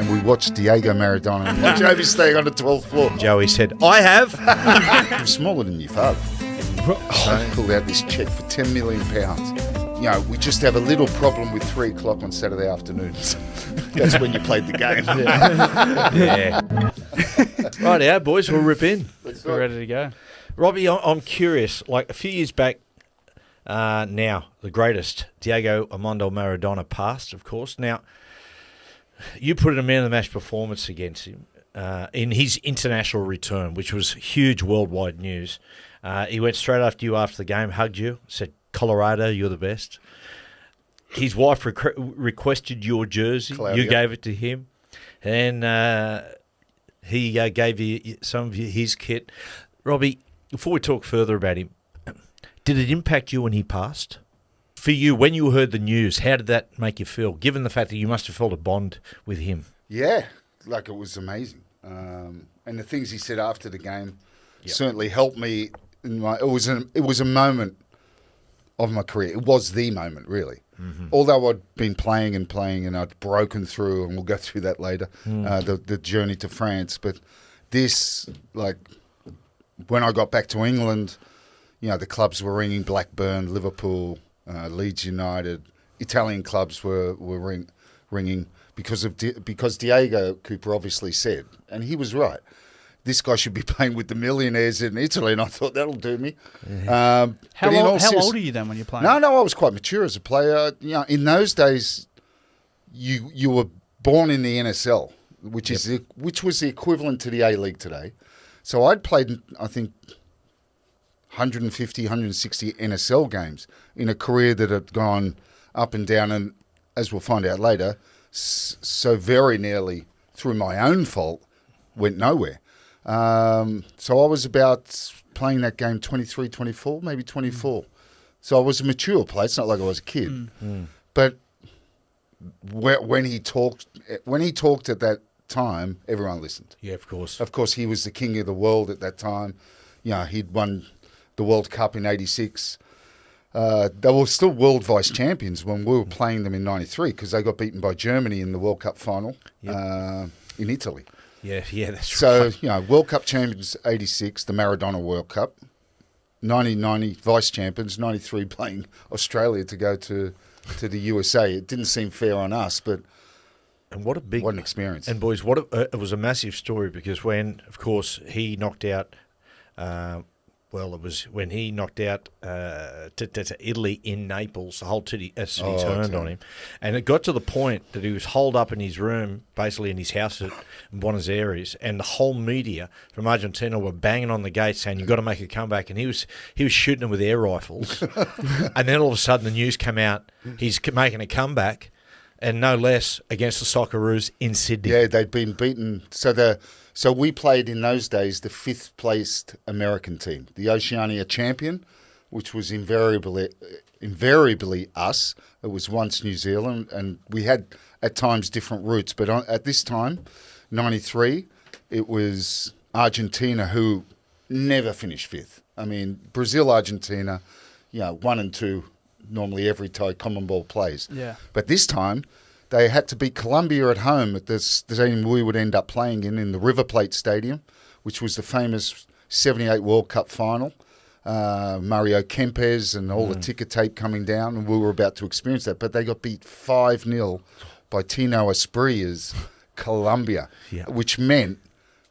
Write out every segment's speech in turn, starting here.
and we watched Diego Maradona and Bon Jovi staying on the 12th floor. Joey said, I have. You're smaller than your father. I pulled out this cheque for £10 million. You know, we just have a little problem with 3 o'clock on Saturday afternoons. That's when you played the game. Yeah. Right, now, boys, we'll rip in. We're ready to go. Robbie, I'm curious. Like a few years back now, the greatest, Diego Armando Maradona, passed, of course. Now, you put in a man-of-the-match performance against him in his international return, which was huge worldwide news. He went straight after you after the game, hugged you, said, Colorado, you're the best. His wife requested your jersey. Claudia. You gave it to him. And he gave you some of his kit. Robbie, before we talk further about him, did it impact you when he passed? For you, when you heard the news, how did that make you feel, given the fact that you must have felt a bond with him? Yeah, like it was amazing. And the things he said after the game certainly helped me. It was a moment of my career. It was the moment, really. Mm-hmm. Although I'd been playing and I'd broken through, and we'll go through that later, the journey to France. But this, like, when I got back to England, you know, the clubs were ringing, Blackburn, Liverpool, Leeds United, Italian clubs were ringing because Diego Cooper obviously said, and he was right, this guy should be playing with the millionaires in Italy, and I thought that'll do me. How old are you then when you're playing? No, I was quite mature as a player. You know, in those days, you were born in the NSL, which was the equivalent to the A-League today. So I'd played, I think, 150, 160 NSL games in a career that had gone up and down, and as we'll find out later, so very nearly through my own fault, went nowhere. So I was about playing that game 23, 24, maybe 24. So I was a mature player. It's not like I was a kid. But when he talked at that time, everyone listened. Yeah, of course. Of course, he was the king of the world at that time. You know, he'd won the World Cup in '86. They were still world vice champions when we were playing them in '93 because they got beaten by Germany in the World Cup final in Italy. Yeah, that's so, right. you know, World Cup champions '86, the Maradona World Cup, 1990 vice champions, '93 playing Australia to go to the USA. It didn't seem fair on us, but what an experience. And boys, it was a massive story because when, of course, he knocked out. It was when he knocked out to Italy in Naples, the whole city turned on him. And it got to the point that he was holed up in his room, basically in his house in Buenos Aires, and the whole media from Argentina were banging on the gate saying, you've got to make a comeback. And he was shooting them with air rifles. And then all of a sudden the news came out, he's making a comeback, and no less against the Socceroos in Sydney. Yeah, they'd been beaten. So we played in those days the 5th placed American team, the Oceania champion, which was invariably us. It was once New Zealand, and we had at times different routes. But at this time, '93, it was Argentina who never finished 5th. I mean, Brazil, Argentina, 1 and 2 normally every tie Common Ball plays. Yeah. But this time, they had to beat Colombia at home at the stadium we would end up playing in the River Plate Stadium, which was the famous '78 World Cup final. Mario Kempes and all the ticker tape coming down, and we were about to experience that. But they got beat 5-0 by Tino Aspria's Colombia, which meant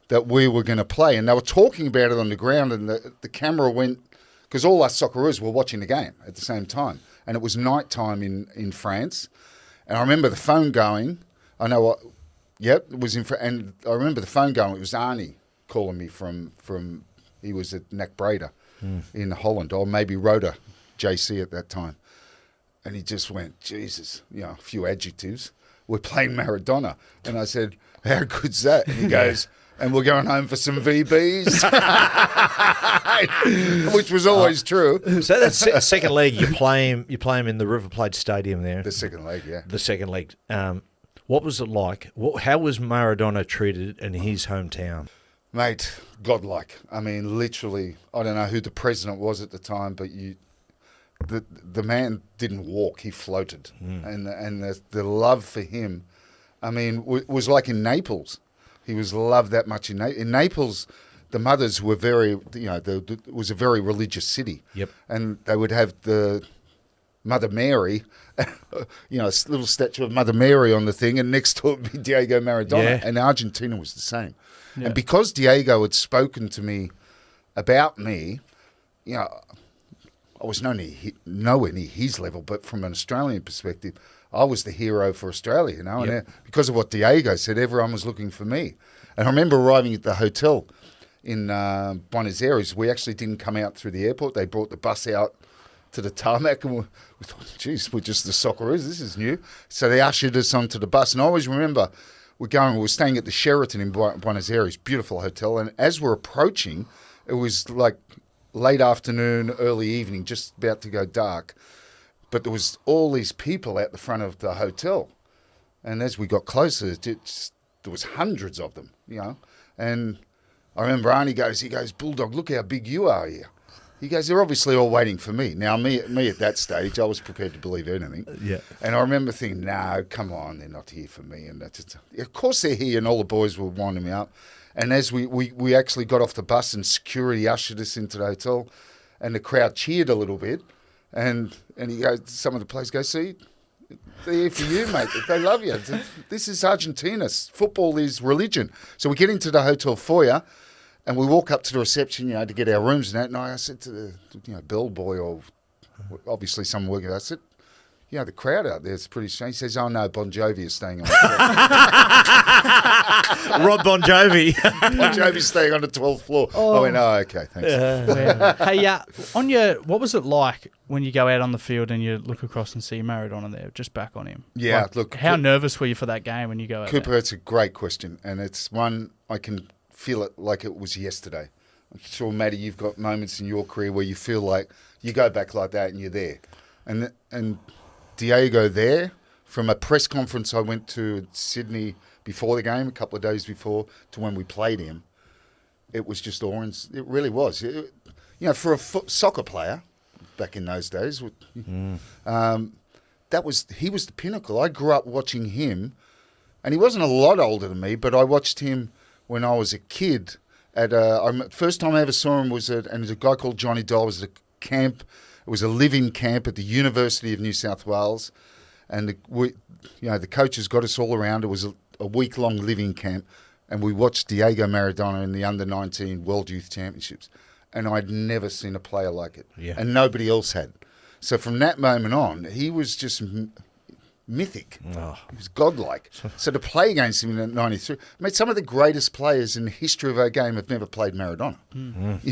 that we were going to play. And they were talking about it on the ground, and the camera went, because all us Socceroos were watching the game at the same time. And it was night time in France. And I remember the phone going. It was and I remember the phone going. It was Arnie calling me from he was at NAC Breda in Holland, or maybe Roda JC at that time. And he just went, Jesus, a few adjectives. We're playing Maradona. And I said, how good's that? And he goes, and we're going home for some VBs, which was always true. So that's second leg. You play him in the River Plate Stadium there. The second leg, yeah. The second leg. What was it like? How was Maradona treated in his hometown? Mate, godlike. I mean, literally, I don't know who the president was at the time, but the man didn't walk; he floated, and the love for him I mean, was like in Naples. He was loved that much in Naples. The mothers were very, it was a very religious city. Yep. And they would have the Mother Mary, a little statue of Mother Mary on the thing, and next to it would be Diego Maradona. Yeah. And Argentina was the same. Yeah. And because Diego had spoken to me about me, I was nowhere near his level, but from an Australian perspective, I was the hero for Australia, Yep. And because of what Diego said, everyone was looking for me. And I remember arriving at the hotel in Buenos Aires. We actually didn't come out through the airport. They brought the bus out to the tarmac, and we thought, geez, we're just the Socceroos. This is new. So they ushered us onto the bus. And I always remember we were staying at the Sheraton in Buenos Aires, beautiful hotel. And as we're approaching, it was like late afternoon, early evening, just about to go dark. But there was all these people out the front of the hotel. And as we got closer, there was hundreds of them, And I remember Arnie goes, Bulldog, look how big you are here. He goes, they're obviously all waiting for me. Now, me at that stage, I was prepared to believe anything. Yeah. And I remember thinking, no, come on, they're not here for me. And of course they're here, and all the boys were winding me up. And as we actually got off the bus and security ushered us into the hotel, and the crowd cheered a little bit, and he goes, some of the players go, see, they're here for you, mate. They love you. This is Argentina. Football is religion. So we get into the hotel foyer, and we walk up to the reception, to get our rooms and that. And I said to the bellboy, or obviously someone working, I said, the crowd out there is pretty strange. He says, oh, no, Bon Jovi is staying on the 12th. Rob Bon Jovi. Bon Jovi's staying on the 12th floor. Oh. I went, oh, okay, thanks. Hey, what was it like when you go out on the field and you look across and see Maradona there, just back on him? Yeah, how nervous were you for that game when you go out Cooper, there? it's a great question, and it's one I can feel it like it was yesterday. I'm sure, Matty, you've got moments in your career where you feel like you go back like that and you're there. And Diego there, from a press conference I went to in Sydney before the game, a couple of days before, to when we played him, it was just orange. It really was. For a soccer player back in those days, he was the pinnacle. I grew up watching him, and he wasn't a lot older than me, but I watched him when I was a kid. First time I ever saw him was and there's a guy called Johnny Doll. It was at a camp. It was a live-in camp at the University of New South Wales, and the coaches got us all around. It was a week-long live-in camp, and we watched Diego Maradona in the Under-19 World Youth Championships, and I'd never seen a player like it, and nobody else had. So from that moment on, he was just mythic. Oh. He was godlike. So to play against him in '93, some of the greatest players in the history of our game have never played Maradona. Mm-hmm.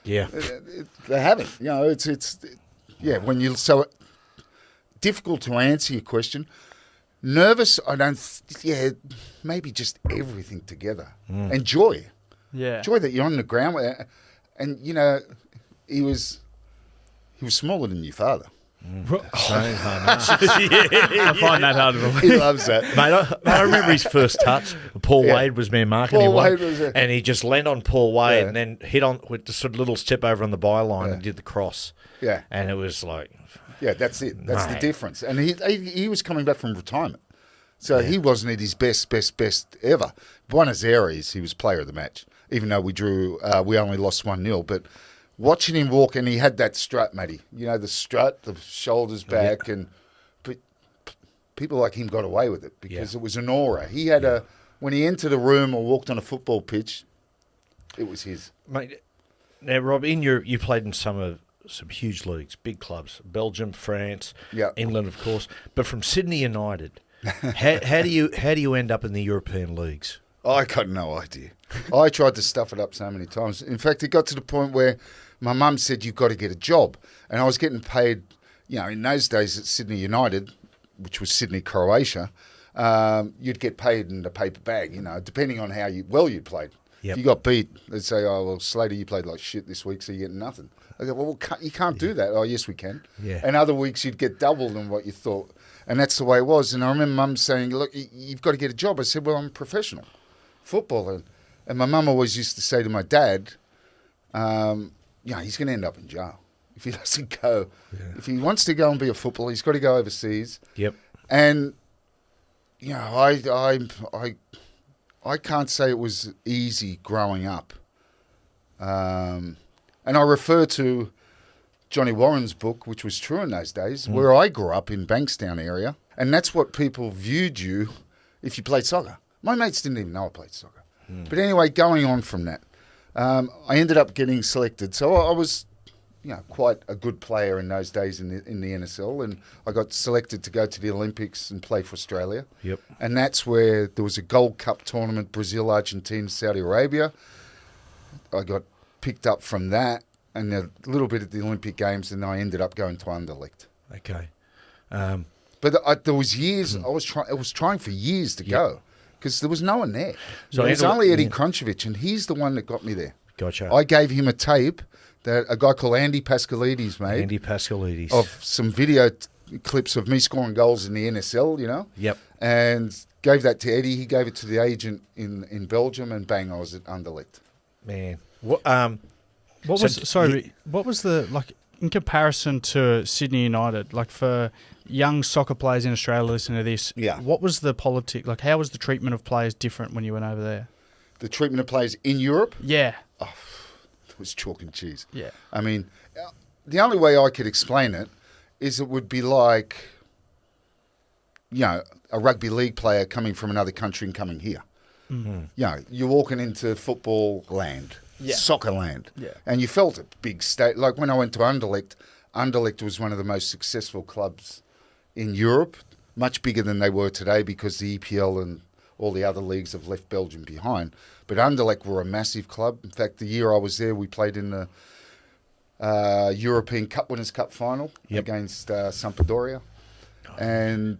Yeah, they haven't. When you so difficult to answer your question. Nervous, I don't. Maybe just everything together and joy. Yeah, joy that you're on the ground, and he was smaller than your father. I find that hard to believe. He loves that. Mate, I remember his first touch. Paul Wade was man marking him, and he just leaned on Paul Wade and then hit on with the sort of little step over on the byline and did the cross. Yeah. And it was like... Yeah, that's it. That's the difference. And he was coming back from retirement. So he wasn't at his best ever. Buenos Aires, he was player of the match, even though we only lost 1-0, but... Watching him walk, and he had that strut, Matty. The strut, the shoulders back, but people like him got away with it because it was an aura. He had when he entered a room or walked on a football pitch, it was his. Mate, now, Rob, you played in some huge leagues, big clubs, Belgium, France, England, of course, but from Sydney United, how do you end up in the European leagues? I got no idea. I tried to stuff it up so many times. In fact, it got to the point where my mum said, you've got to get a job. And I was getting paid, in those days at Sydney United, which was Sydney, Croatia, you'd get paid in a paper bag, depending on how well you played. Yep. If you got beat, they'd say, oh, well, Slater, you played like shit this week, so you're getting nothing. I go, well, you can't do that. Oh, yes, we can. Yeah. And other weeks you'd get double than what you thought. And that's the way it was. And I remember Mum saying, look, you've got to get a job. I said, well, I'm a professional footballer. And my mum always used to say to my dad, he's going to end up in jail if he doesn't go. Yeah. If he wants to go and be a footballer, he's got to go overseas. Yep. And, I can't say it was easy growing up. And I refer to Johnny Warren's book, which was true in those days, where I grew up in Bankstown area. And that's what people viewed you if you played soccer. My mates didn't even know I played soccer. But anyway, going on from that, I ended up getting selected. So I was, quite a good player in those days in the NSL, and I got selected to go to the Olympics and play for Australia. Yep. And that's where there was a Gold Cup tournament, Brazil, Argentina, Saudi Arabia. I got picked up from that and a little bit at the Olympic Games, and I ended up going to Anderlecht. Okay. But there was years, I was trying for years to go because there was no one there. So it was only Eddie Krunchevich, and he's the one that got me there. Gotcha. I gave him a tape that a guy called Andy Pascalides made. Andy Pascalides. Of some video clips of me scoring goals in the NSL, Yep. And gave that to Eddie. He gave it to the agent in Belgium, and bang, I was at Anderlecht. Man. What was the, like, in comparison to Sydney United, like for young soccer players in Australia listening to this, what was the politic, like how was the treatment of players different when you went over there? The treatment of players in Europe? Yeah. Oh, it was chalk and cheese. Yeah. I mean, the only way I could explain it is it would be like, a rugby league player coming from another country and coming here. Mm-hmm. You're walking into football land, soccer land, and you felt it, big state. Like when I went to Anderlecht was one of the most successful clubs in Europe, much bigger than they were today because the EPL and all the other leagues have left Belgium behind. But Anderlecht were a massive club. In fact, the year I was there, we played in the European Cup Winners' Cup final against Sampdoria. And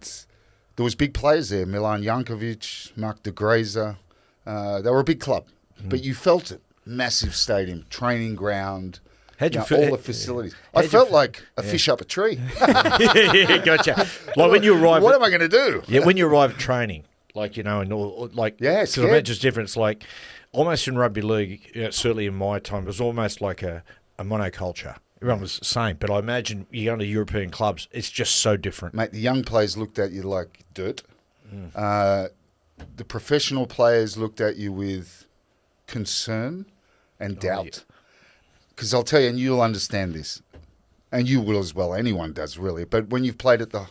there was big players there, Milan Jankovic, Mark de Grazer. They were a big club. But you felt it. Massive stadium, training ground, how'd you feel? All the facilities. I felt like a fish up a tree. Gotcha. Like when you arrive... What am I going to do? Yeah, when you arrive at training... Like, and all, like, because I imagine it's different. It's like almost in rugby league, certainly in my time, it was almost like a monoculture. Everyone was the same. But I imagine you go to European clubs, it's just so different. Mate, the young players looked at you like dirt. The professional players looked at you with concern and doubt. Because I'll tell you, and you'll understand this, and you will as well, anyone does really, but when you've played at the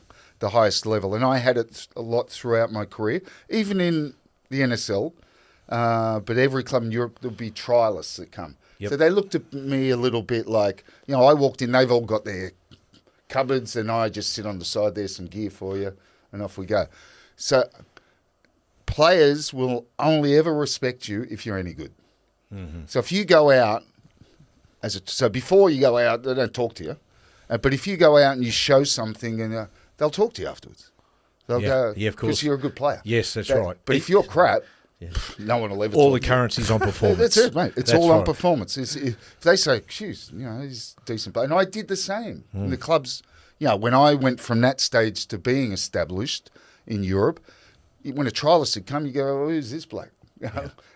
highest level, and I had it a lot throughout my career, even in the NSL, but every club in Europe, there'll be trialists that come. Yep. So they looked at me a little bit like, I walked in, they've all got their cupboards, and I just sit on the side, there's some gear for you, and off we go. So players will only ever respect you if you're any good. Mm-hmm. So if you go out, so before you go out, they don't talk to you, but if you go out and you show something and they'll talk to you afterwards. They'll go, of course, because you're a good player. Yes, that's right. But if you're crap, no one will ever all talk the currency's on performance. That's it, mate. It's all on performance. If they say, geez, he's decent. And I did the same. In the clubs, when I went from that stage to being established in Europe, when a trialist would come, you go, oh, who's this bloke?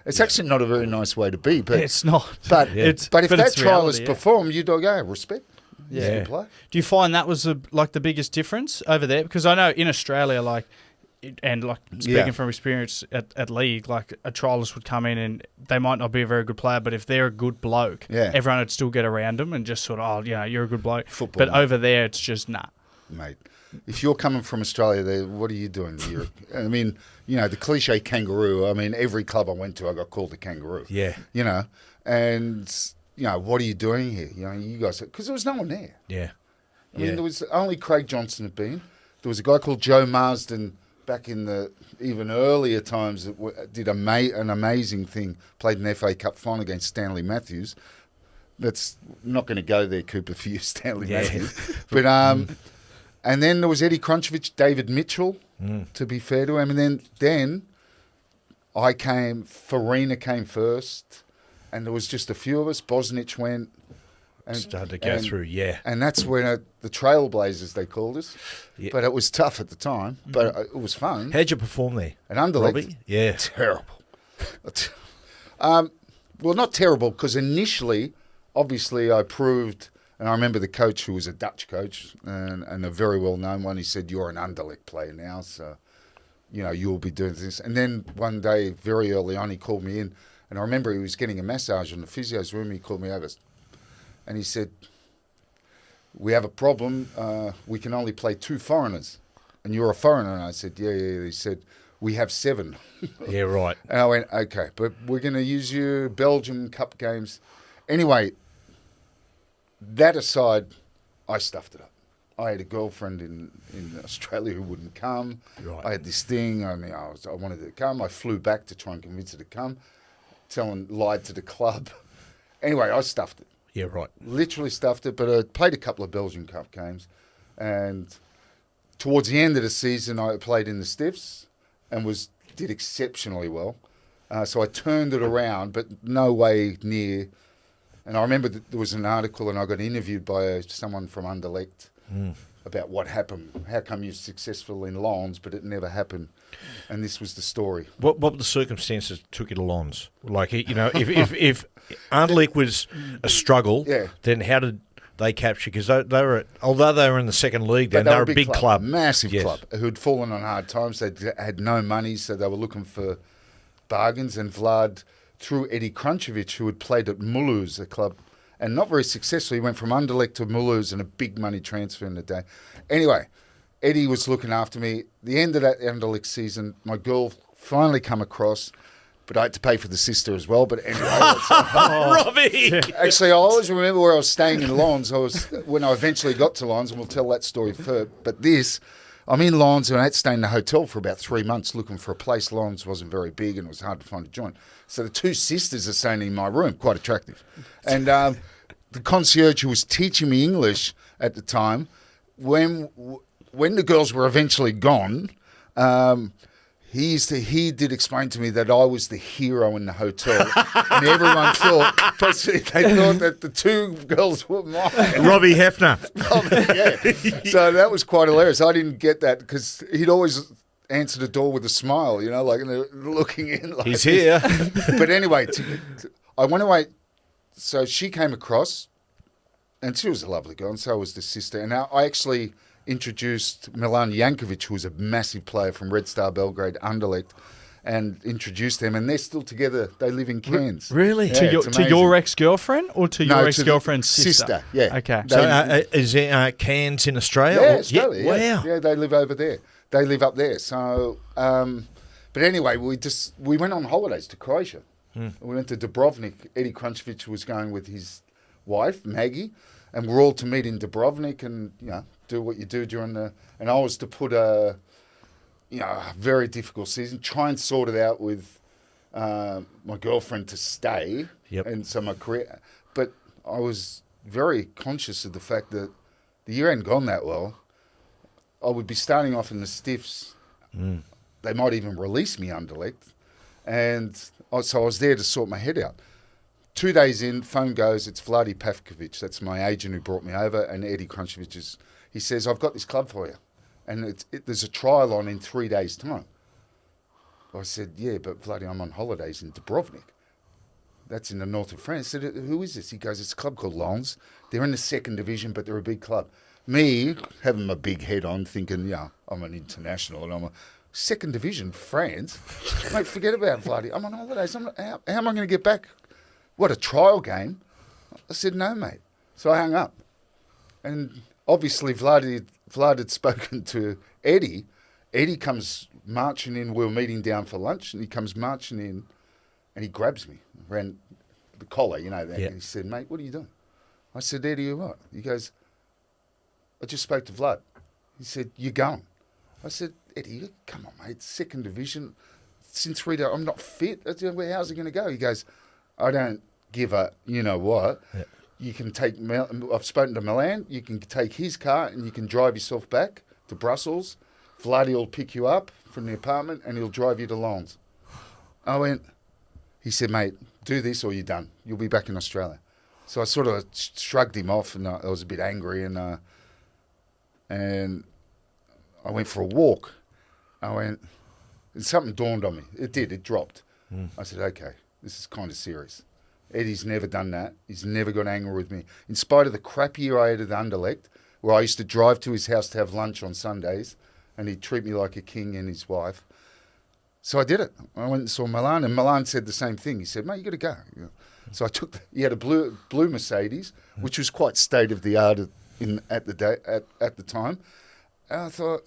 It's actually not a very nice way to be. But it's not. But if that trialist performed, you'd go, respect. Yeah. Do you find that was the biggest difference over there? Because I know in Australia, speaking from experience at league, like a trialist would come in and they might not be a very good player, but if they're a good bloke, everyone would still get around them and just sort of, you're a good bloke. Football, but over there, it's just nah. Mate, if you're coming from Australia, what are you doing here? I mean, the cliche kangaroo. I mean, every club I went to, I got called the kangaroo. Yeah. And... what are you doing here? You guys, because there was no one there. Yeah. I mean, there was only Craig Johnson had been. There was a guy called Joe Marsden back in the even earlier times that did an amazing thing, played an FA Cup final against Stanley Matthews. That's not going to go there, Cooper, for you, Stanley Matthews. But, and then there was Eddie Krunchevich, David Mitchell, to be fair to him. And then Farina came first. And there was just a few of us. Bosnich went. And started to go through, And that's when the Trailblazers, they called us. Yeah. But it was tough at the time. But it was fun. How'd you perform there? At Anderlecht? Robbie? Yeah. Terrible. Well, not terrible, because initially, obviously, I proved, and I remember the coach, who was a Dutch coach, and a very well-known one, he said, you're an Anderlecht player now. So you'll be doing this. And then one day, very early on, he called me in, and I remember he was getting a massage in the physio's room. He called me over, and he said, "We have a problem. We can only play 2 foreigners, and you're a foreigner." And I said, "Yeah." He said, "We have 7." Yeah, right. And I went, "Okay, but we're going to use you Belgium Cup games." Anyway, that aside, I stuffed it up. I had a girlfriend in Australia who wouldn't come. Right. I had this thing. I wanted her to come. I flew back to try and convince her to come. Lied to the club. Anyway, I stuffed it. Yeah, right. Literally stuffed it. But I played a couple of Belgian Cup games, and towards the end of the season, I played in the Stiffs and did exceptionally well. So I turned it around, but no way near. And I remember that there was an article, and I got interviewed by someone from Anderlecht about what happened. How come you're successful in Lons, but it never happened? And this was the story. What were the circumstances that took you to Lons? Like, if Anderlecht was a struggle, then how did they capture? Because although they were in the second league, then they were a big club. Massive club, who'd fallen on hard times. They had no money, so they were looking for bargains. And Vlad, through Eddie Krunčević, who had played at Mulhouse, a club, and not very successfully. He went from Anderlecht to Mulhouse and a big money transfer in the day. Anyway, Eddie was looking after me. The end of that Anderlecht season, my girl finally come across, but I had to pay for the sister as well. But anyway, Robbie! Actually, I always remember where I was staying in Lons. When I eventually got to Lons, and we'll tell that story first. But I'm in Lons, and I had to stay in the hotel for about 3 months looking for a place. Lons wasn't very big, and it was hard to find a joint. So the 2 sisters are staying in my room, quite attractive. And the concierge who was teaching me English at the time, when the girls were eventually gone, he did explain to me that I was the hero in the hotel, and everyone thought that the 2 girls were mine. Robbie Hefner. Yeah. So that was quite hilarious. I didn't get that because he'd always answer the door with a smile, like looking in. Like he's here. But anyway, I went away. So she came across, and she was a lovely girl, and so was the sister. And I actually introduced Milan Jankovic, who was a massive player from Red Star Belgrade, Anderlecht, and introduced them, and they're still together. They live in Cairns. Really? Yeah, to your ex-girlfriend or to your ex-girlfriend's sister? Yeah. Okay. So is there Cairns in Australia? Yeah, Australia. Yeah. Wow. Yeah, they live over there. They live up there. So, but anyway, we went on holidays to Croatia. We went to Dubrovnik. Eddie Krunčević was going with his wife, Maggie, and we're all to meet in Dubrovnik and, do what you do during and I was to put a very difficult season, try and sort it out with my girlfriend to stay. Yep. And so my career, but I was very conscious of the fact that the year hadn't gone that well. I would be starting off in the Stiffs. They might even release me Anderlecht. And so I was there to sort my head out. 2 days in, phone goes, it's Vladi Pavkovic. That's my agent who brought me over. And Eddie Krunčević he says, "I've got this club for you. And there's a trial on in 3 days' time." I said, "Yeah, but Vladi, I'm on holidays in Dubrovnik. That's in the north of France." I said, "Who is this?" He goes, "It's a club called Lens. They're in the 2nd division, but they're a big club." Me, having my big head on, thinking, I'm an international and I'm a 2nd division, France. Mate, forget about Vladi. I'm on holidays. How am I going to get back? What, a trial game? I said, "No, mate." So I hung up. And obviously Vlad had spoken to Eddie. Eddie comes marching in. We were meeting down for lunch, and he comes marching in, and he grabs me around the collar, that. Yeah. And he said, "Mate, what are you doing?" I said, "Eddie, you what?" He goes, "I just spoke to Vlad." He said, "You're going." I said, "Eddie, come on, mate. 2nd division. It's in 3 days. I'm not fit. How's it going to go?" He goes, "I don't give a what. Yeah. You can take, I've spoken to Milan, you can take his car and you can drive yourself back to Brussels. Vladi will pick you up from the apartment and he'll drive you to Lens." He said, "Mate, do this or you're done. You'll be back in Australia." So I sort of shrugged him off and I was a bit angry and I went for a walk. And something dawned on me. It did, it dropped. I said, "Okay, this is kind of serious." Eddie's never done that. He's never got angry with me. In spite of the crap year I had at Anderlecht, where I used to drive to his house to have lunch on Sundays, and he'd treat me like a king and his wife. So I did it. I went and saw Milan, and Milan said the same thing. He said, "Mate, you got to go." So I took. He had a blue Mercedes, which was quite state of the art at the time. And I thought,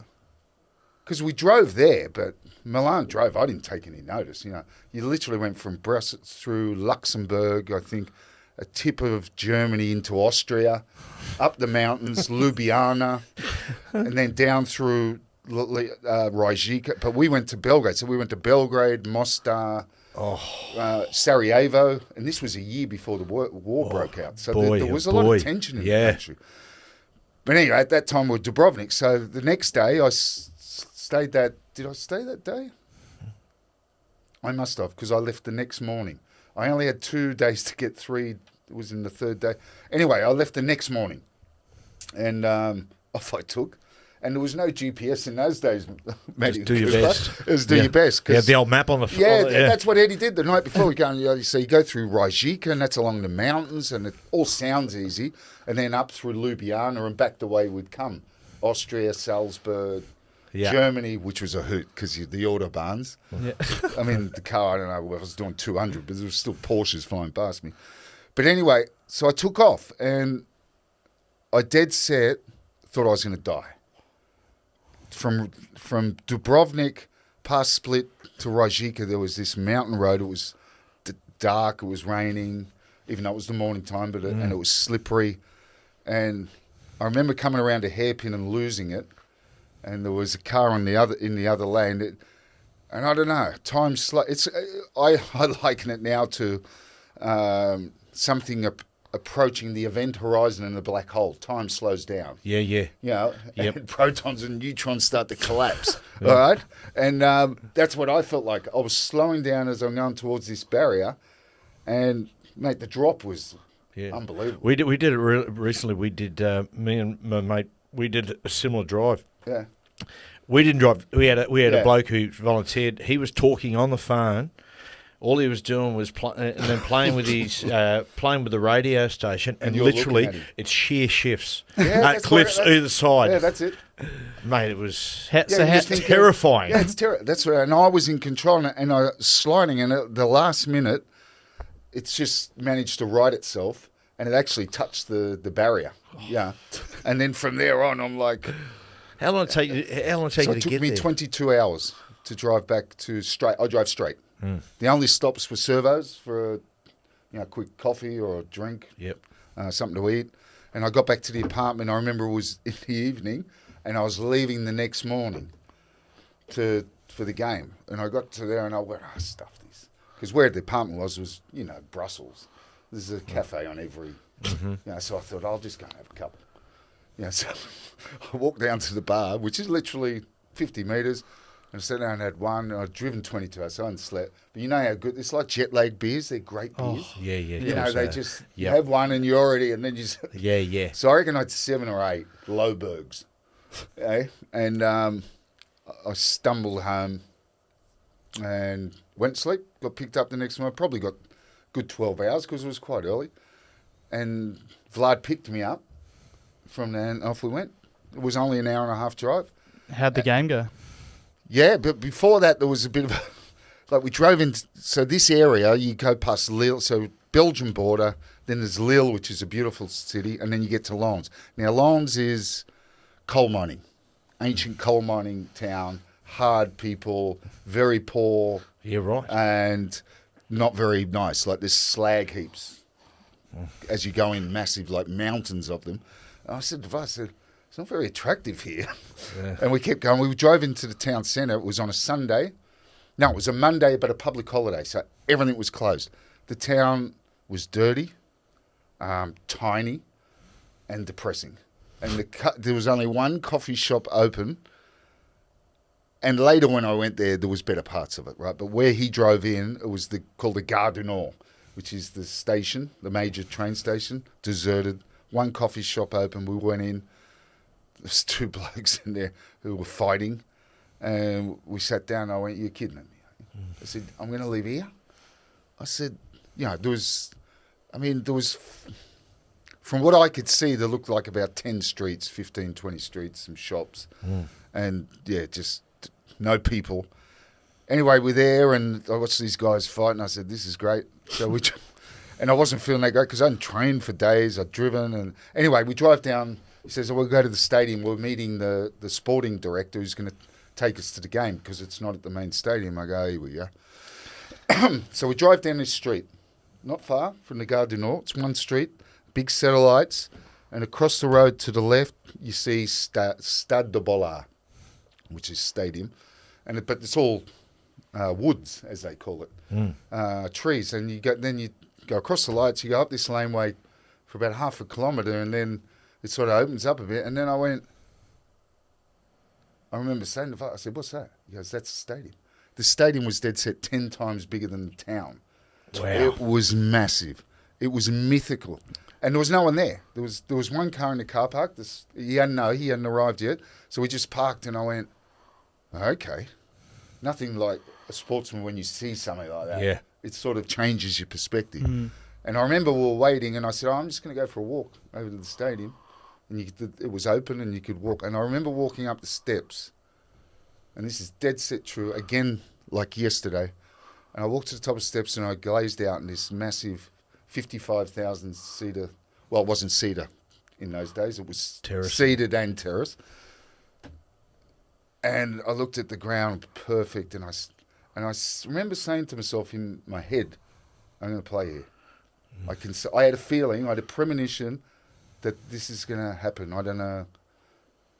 because we drove there, but Milan drove. I didn't take any notice. You literally went from Brussels through Luxembourg, I think, a tip of Germany into Austria, up the mountains, Ljubljana, and then down through Rijeka. But we went to Belgrade. So we went to Belgrade, Mostar, Sarajevo. And this was a year before the war broke out. So there was a lot of tension in the country. But anyway, at that time we were Dubrovnik. So the next day I stayed that. Did I stay that day? I must have, because I left the next morning. I only had 2 days to get 3. It was in the third day. Anyway, I left the next morning. And off I took. And there was no GPS in those days, Matty. Just do your best. It was do your best. Yeah, the old map on the phone. Yeah, that's what Eddie did the night before. We go, so you go through Rijeka, and that's along the mountains, and it all sounds easy. And then up through Ljubljana and back the way we'd come. Austria, Salzburg, Germany, which was a hoot because the Autobahns. Yeah. I mean, the car, I don't know, I was doing 200, but there was still Porsches flying past me. But anyway, so I took off, and I dead set thought I was going to die. From Dubrovnik past Split to Rijeka, there was this mountain road. It was dark. It was raining, even though it was the morning time, and it was slippery. And I remember coming around a hairpin and losing it. And there was a car in the other lane. And I don't know, time's slow. I liken it now to something approaching the event horizon in the black hole. Time slows down. Yeah. And protons and neutrons start to collapse. All right? And that's what I felt like. I was slowing down as I'm going towards this barrier. And, mate, the drop was unbelievable. We did it recently. We did, me and my mate, we did a similar drive. Yeah. We didn't drive. We had a bloke who volunteered. He was talking on the phone. All he was doing was playing with playing with the radio station, and literally it's sheer shifts, cliffs either side. Yeah, that's it, mate. It was terrifying. Yeah, it's terrifying. That's right. And I was in control, and I was sliding, and at the last minute, it's just managed to right itself, and it actually touched the barrier. Yeah, and then from there on, I'm like, how long did it take you to get there? It took me 22 hours to drive back to straight. I drove straight. The only stops were servos for a quick coffee or a drink, something to eat. And I got back to the apartment. I remember it was in the evening, and I was leaving the next morning for the game. And I got to there, and I went, stuff this. Because where the apartment was, Brussels. There's a cafe on every, so I thought, I'll just go and have a couple. So I walked down to the bar, which is literally 50 metres. And I sat down and had one. And I'd driven 22 hours, so I hadn't slept. But you know how good, it's like jet lag beers. They're great beers. Yeah. They just you have one and you're already, and then you just... Yeah. So I reckon I had 7 or 8 Lohbergs. And I stumbled home and went to sleep. Got picked up the next morning. Probably got good 12 hours because it was quite early. And Vlad picked me up from there and off we went. It was only an hour and a half drive. How'd the game go? Yeah, but before that, there was a bit of we drove in, so this area, you go past Lille, so Belgian border, then there's Lille, which is a beautiful city, and then you get to Lens. Now, Lens is coal mining, ancient coal mining town, hard people, very poor. Yeah, right. And not very nice, like there's slag heaps as you go in, massive, like mountains of them. And I said to Vice, it's not very attractive here. Yeah. And we kept going. We drove into the town centre. It was on a Sunday. No, it was a Monday, but a public holiday, so everything was closed. The town was dirty, tiny, and depressing. And there was only one coffee shop open. And later when I went there was better parts of it, right? But where he drove in, it was called the Gare du Nord, which is the station, the major train station, deserted. One coffee shop open. We went in. There's 2 blokes in there who were fighting. And we sat down and I went, you're kidding me. I said, I'm going to leave here. I said, there was, from what I could see, there looked like about 10 streets, 15, 20 streets, some shops. And just no people. Anyway, we're there, and I watched these guys fight, and I said, "This is great." So and I wasn't feeling that great because I hadn't trained for days. I'd driven, and anyway, we drive down. He says, "We'll go to the stadium. We're meeting the sporting director who's going to take us to the game because it's not at the main stadium." I go, "Here we go." So we drive down this street, not far from the Gare du Nord. It's one street, big set of lights, and across the road to the left, you see Stade de Bollard, which is stadium, but it's all woods, as they call it, trees. And you go across the lights, you go up this laneway for about half a kilometre, and then it sort of opens up a bit. And then I remember saying to the father, I said, "What's that?" He goes, "That's the stadium." The stadium was dead set 10 times bigger than the town. Wow. It was massive. It was mythical. And there was no one there. There was one car in the car park. He hadn't arrived yet. So we just parked, and I went, okay. Nothing like a sportsman when you see something like that. Yeah. It sort of changes your perspective. And I remember we were waiting, and I said, I'm just going to go for a walk over to the stadium. And it was open, and you could walk. And I remember walking up the steps, and this is dead set true, again, like yesterday. And I walked to the top of the steps, and I glazed out in this massive 55,000 seater. Well, it wasn't seater in those days. It was Terrace. seated and terrace. And I looked at the ground, perfect. And I remember saying to myself in my head, I'm going to play here. I had a feeling, I had a premonition that this is going to happen. I don't know.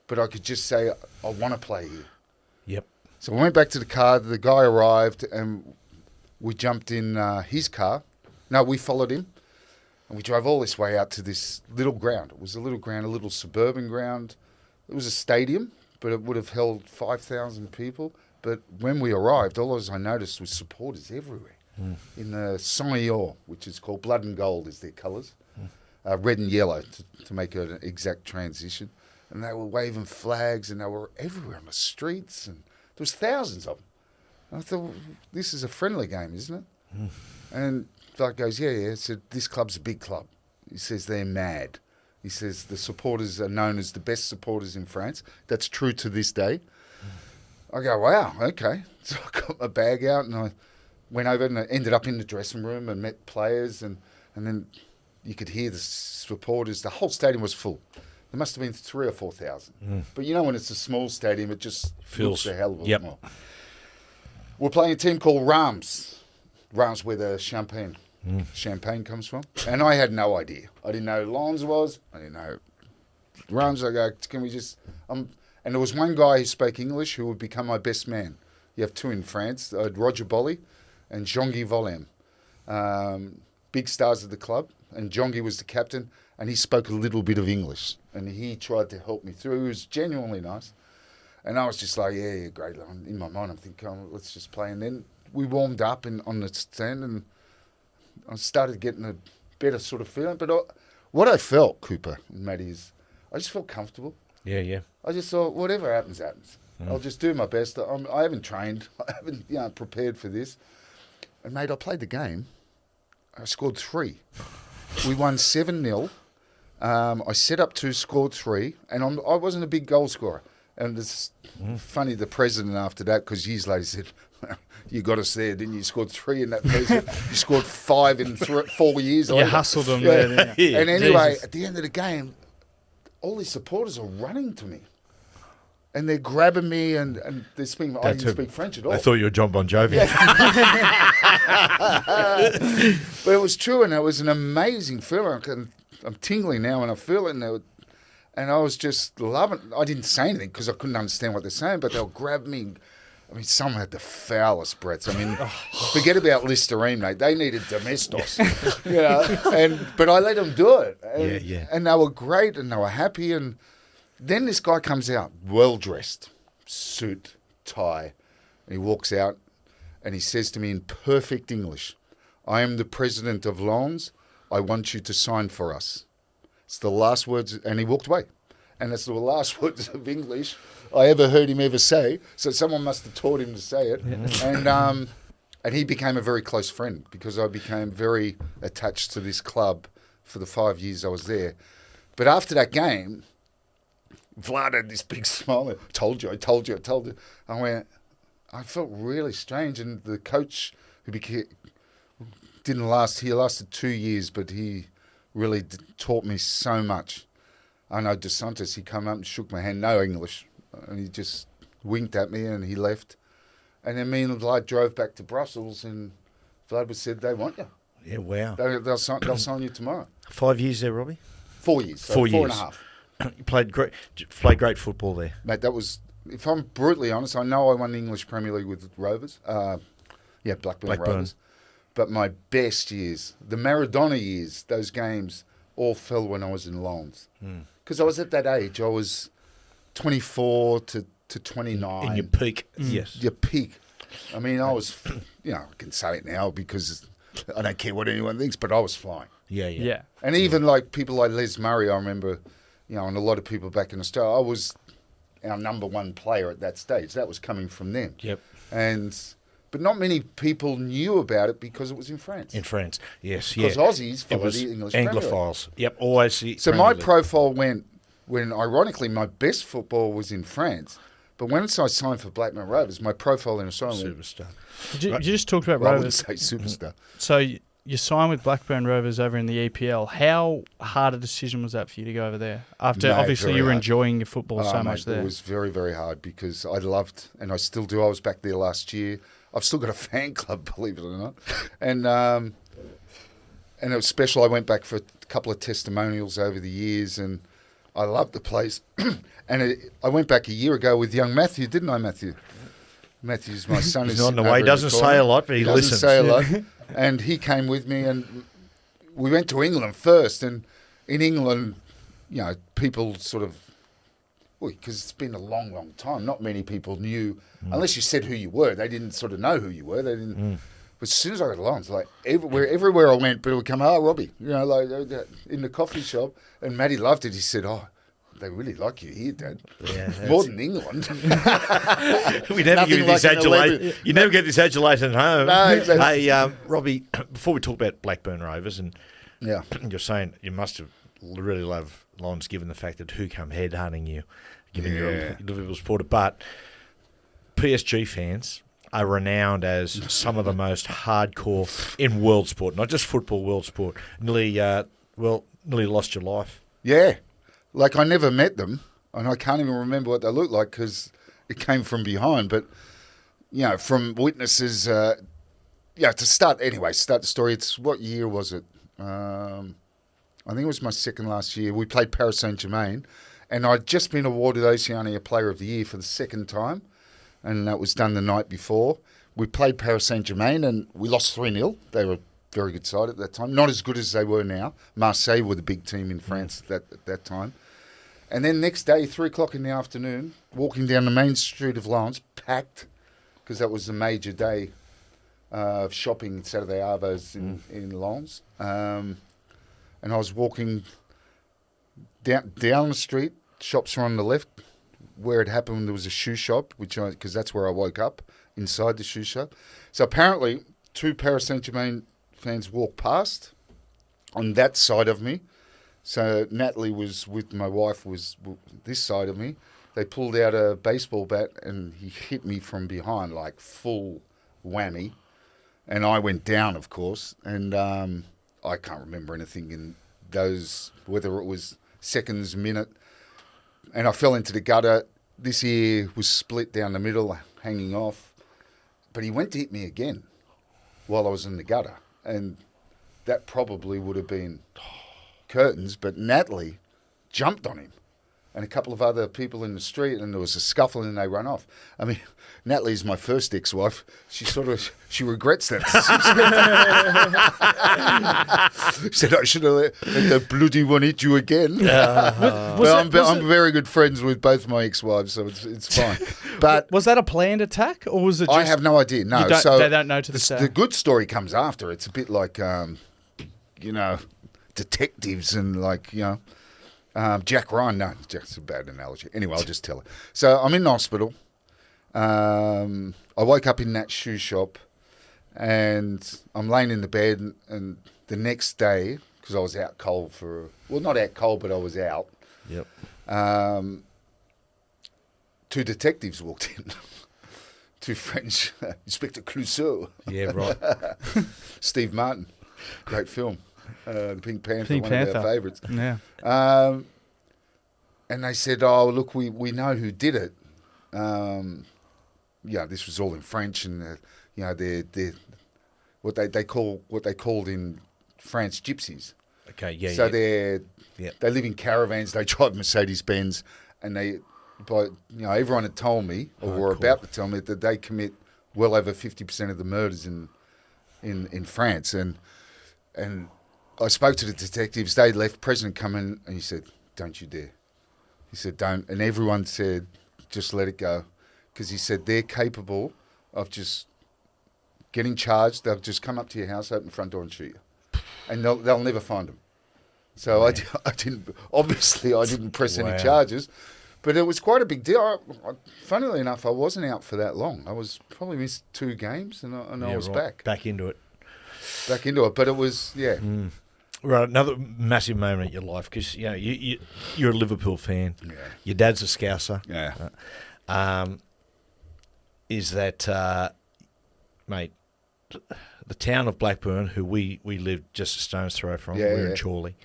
But I could just say, I want to play here. Yep. So we went back to the car. The guy arrived, and we jumped in his car. No, we followed him, and we drove all this way out to this little ground. It was a little ground, a little suburban ground. It was a stadium, but it would have held 5,000 people. But when we arrived, all I noticed was supporters everywhere. In the sang-or, which is called blood and gold is their colours, red and yellow to make an exact transition. And they were waving flags, and they were everywhere on the streets, and there was thousands of them. And I thought, well, this is a friendly game, isn't it? And the guy goes, yeah. I said, this club's a big club. He says, they're mad. He says, the supporters are known as the best supporters in France. That's true to this day. I go, wow, okay. So I got my bag out, and I went over, and I ended up in the dressing room and met players, and then you could hear the supporters. The whole stadium was full. There must have been 3,000 or 4,000. But you know, when it's a small stadium, it just feels a hell of a lot more. We're playing a team called Reims. Reims, where the champagne comes from. And I had no idea. I didn't know who Lens was. I didn't know Reims. I go, can we just... and there was one guy who spoke English who would become my best man. You have two in France, Roger Bolly and Jean-Guy Volem. Big stars of the club. And Jean-Guy was the captain, and he spoke a little bit of English. And he tried to help me through. He was genuinely nice. And I was just like, yeah, great. In my mind, I'm thinking, let's just play. And then we warmed up on the stand, and I started getting a better sort of feeling. But what I felt, Cooper and Matty, is I just felt comfortable. Yeah. I just thought, whatever happens, happens. I'll just do my best. I haven't trained. I haven't prepared for this. And, mate, I played the game. I scored 3. We won 7-0. I set up 2, scored 3, and I wasn't a big goal scorer. And it's funny, the president after that, because years later said, you got us there, didn't you? You scored 3 in that president. You scored 5 in 4 years. You hustled them there, didn't you? And anyway, at the end of the game, all these supporters are running to me. And they're grabbing me, and they're speaking. I didn't speak French at all. I thought you were John Bon Jovi. But it was true, and it was an amazing feeling. I'm tingling now, and I feel it. And I was just loving it. I didn't say anything because I couldn't understand what they're saying, but they'll grab me. I mean, some had the foulest breaths. I mean, forget about Listerine, mate. They needed Domestos. But I let them do it. And, and they were great, and they were happy. And then this guy comes out, well-dressed, suit, tie. And he walks out, and he says to me in perfect English, I am the president of Lens. I want you to sign for us. It's the last words, and he walked away. And it's the last words of English I ever heard him ever say. So someone must have taught him to say it. And he became a very close friend because I became very attached to this club for the 5 years I was there. But after that game, Vlad had this big smile. I told you. I went, I felt really strange. And the coach who didn't last, he lasted 2 years, but he really taught me so much. I know DeSantis, he came up and shook my hand, no English, and he just winked at me and he left. And then me and Vlad drove back to Brussels, and Vlad said, they want you. Yeah, wow. They'll sign you tomorrow. 5 years there, Robbie? 4 years. So 4 4 years. and a half. You played great football there. Mate, that was, if I'm brutally honest, I know I won the English Premier League with Rovers. Blackburn Rovers. But my best years, the Maradona years, those games all fell when I was in Lens. Because I was at that age. I was 24 to 29. In your peak. Yes. Your peak. I mean, I was, I can say it now because I don't care what anyone thinks, but I was flying. Yeah. And even like people like Les Murray, I remember, and a lot of people back in Australia, I was our number one player at that stage. That was coming from them. Yep. But not many people knew about it because it was in France. In France, yes. Because Aussies follow the English Premier League. Anglophiles. Yep, always the So Premier my League. profile went when, ironically, my best football was in France. But when I signed for Blackburn Rovers, my profile in Australia went, Superstar. You just talked about well, I wouldn't Rovers. say superstar. So you signed with Blackburn Rovers over in the EPL. How hard a decision was that for you to go over there? After Mate, obviously very you were hard. enjoying your football so Mate, much there. It was very, very hard because I loved, and I still do. I was back there last year. I've still got a fan club, believe it or not. And it was special. I went back for a couple of testimonials over the years, and I loved the place. I went back a year ago with young Matthew, didn't I, Matthew? Matthew's my son. He's not in the way. He doesn't say a lot, but he listens. Doesn't say a lot. And he came with me, and we went to England first. And in England, people sort of, because it's been a long, long time. Not many people knew, unless you said who you were. They didn't sort of know who you were. They didn't. But as soon as I got along, it's like everywhere I went, people would come, Robbie, like in the coffee shop. And Matty loved it. He said, they really like you here, Dad. Yeah, more than England. We never get this adulation. You never get this adulation at home. No, exactly. Hey, Robbie, before we talk about Blackburn Rovers, and Yeah. you're saying you must have really loved Lons, given the fact that who come headhunting you, given you're a Liverpool supporter. But PSG fans are renowned as some of the most hardcore in world sport, not just football, world sport. Nearly lost your life. Yeah. Like, I never met them, and I can't even remember what they looked like because it came from behind. But, from witnesses, to start the story, what year was it? I think it was my second last year. We played Paris Saint-Germain, and I'd just been awarded Oceania Player of the Year for the second time, and that was done the night before. We played Paris Saint-Germain, and we lost 3-0. They were a very good side at that time. Not as good as they were now. Marseille were the big team in France at that time. And then next day, 3 o'clock in the afternoon, walking down the main street of Lens, packed, because that was a major day of shopping, Saturday Arvos in Lens. And I was walking down the street. Shops were on the left. Where it happened, there was a shoe shop, because that's where I woke up, inside the shoe shop. So apparently, 2 Paris Saint-Germain fans walked past on that side of me. So Natalie was with my wife, was this side of me. They pulled out a baseball bat and he hit me from behind, like full whammy. And I went down, of course. And I can't remember anything in those, whether it was seconds, minute. And I fell into the gutter. This ear was split down the middle, hanging off. But he went to hit me again while I was in the gutter. And that probably would have been curtains, but Natalie jumped on him and a couple of other people in the street, and there was a scuffle and they run off. I mean, Natalie's my first ex-wife. She regrets that. She said, I should have let the bloody one hit you again. I'm very good friends with both my ex-wives, so it's fine. But was that a planned attack, or was it just... I have no idea. No, they don't know to this day. The good story comes after. It's a bit like, detectives and Jack Ryan. No, Jack's a bad analogy. Anyway, I'll just tell it. So I'm in the hospital. I woke up in that shoe shop and I'm laying in the bed, and the next day, because I was out cold not out cold, but I was out. Yep. 2 detectives walked in two French, Inspector Clouseau. Yeah, right. Steve Martin, great film. The Pink Panther, Pink one Panther. of our favourites. Yeah. And they said, "Oh, look, we know who did it." This was all in French, and they're what they called in France gypsies. Okay, yeah. So yeah. they live in caravans. They drive Mercedes Benz, and everyone had told me, or were about to tell me, that they commit well over 50% of the murders in France. And I spoke to the detectives. They left. President come in, and he said, "Don't you dare." He said, "Don't." And everyone said, "Just let it go," because he said they're capable of just getting charged. They'll just come up to your house, open the front door, and shoot you, and they'll never find them. So I didn't press any charges, but it was quite a big deal. Funnily enough, I wasn't out for that long. I was probably missed 2 games, and I was back into it. But it was Right, another massive moment in your life, because you're a Liverpool fan. Yeah. Your dad's a Scouser. Yeah. Is that, mate, the town of Blackburn, who we lived just a stone's throw from, we're in Chorley.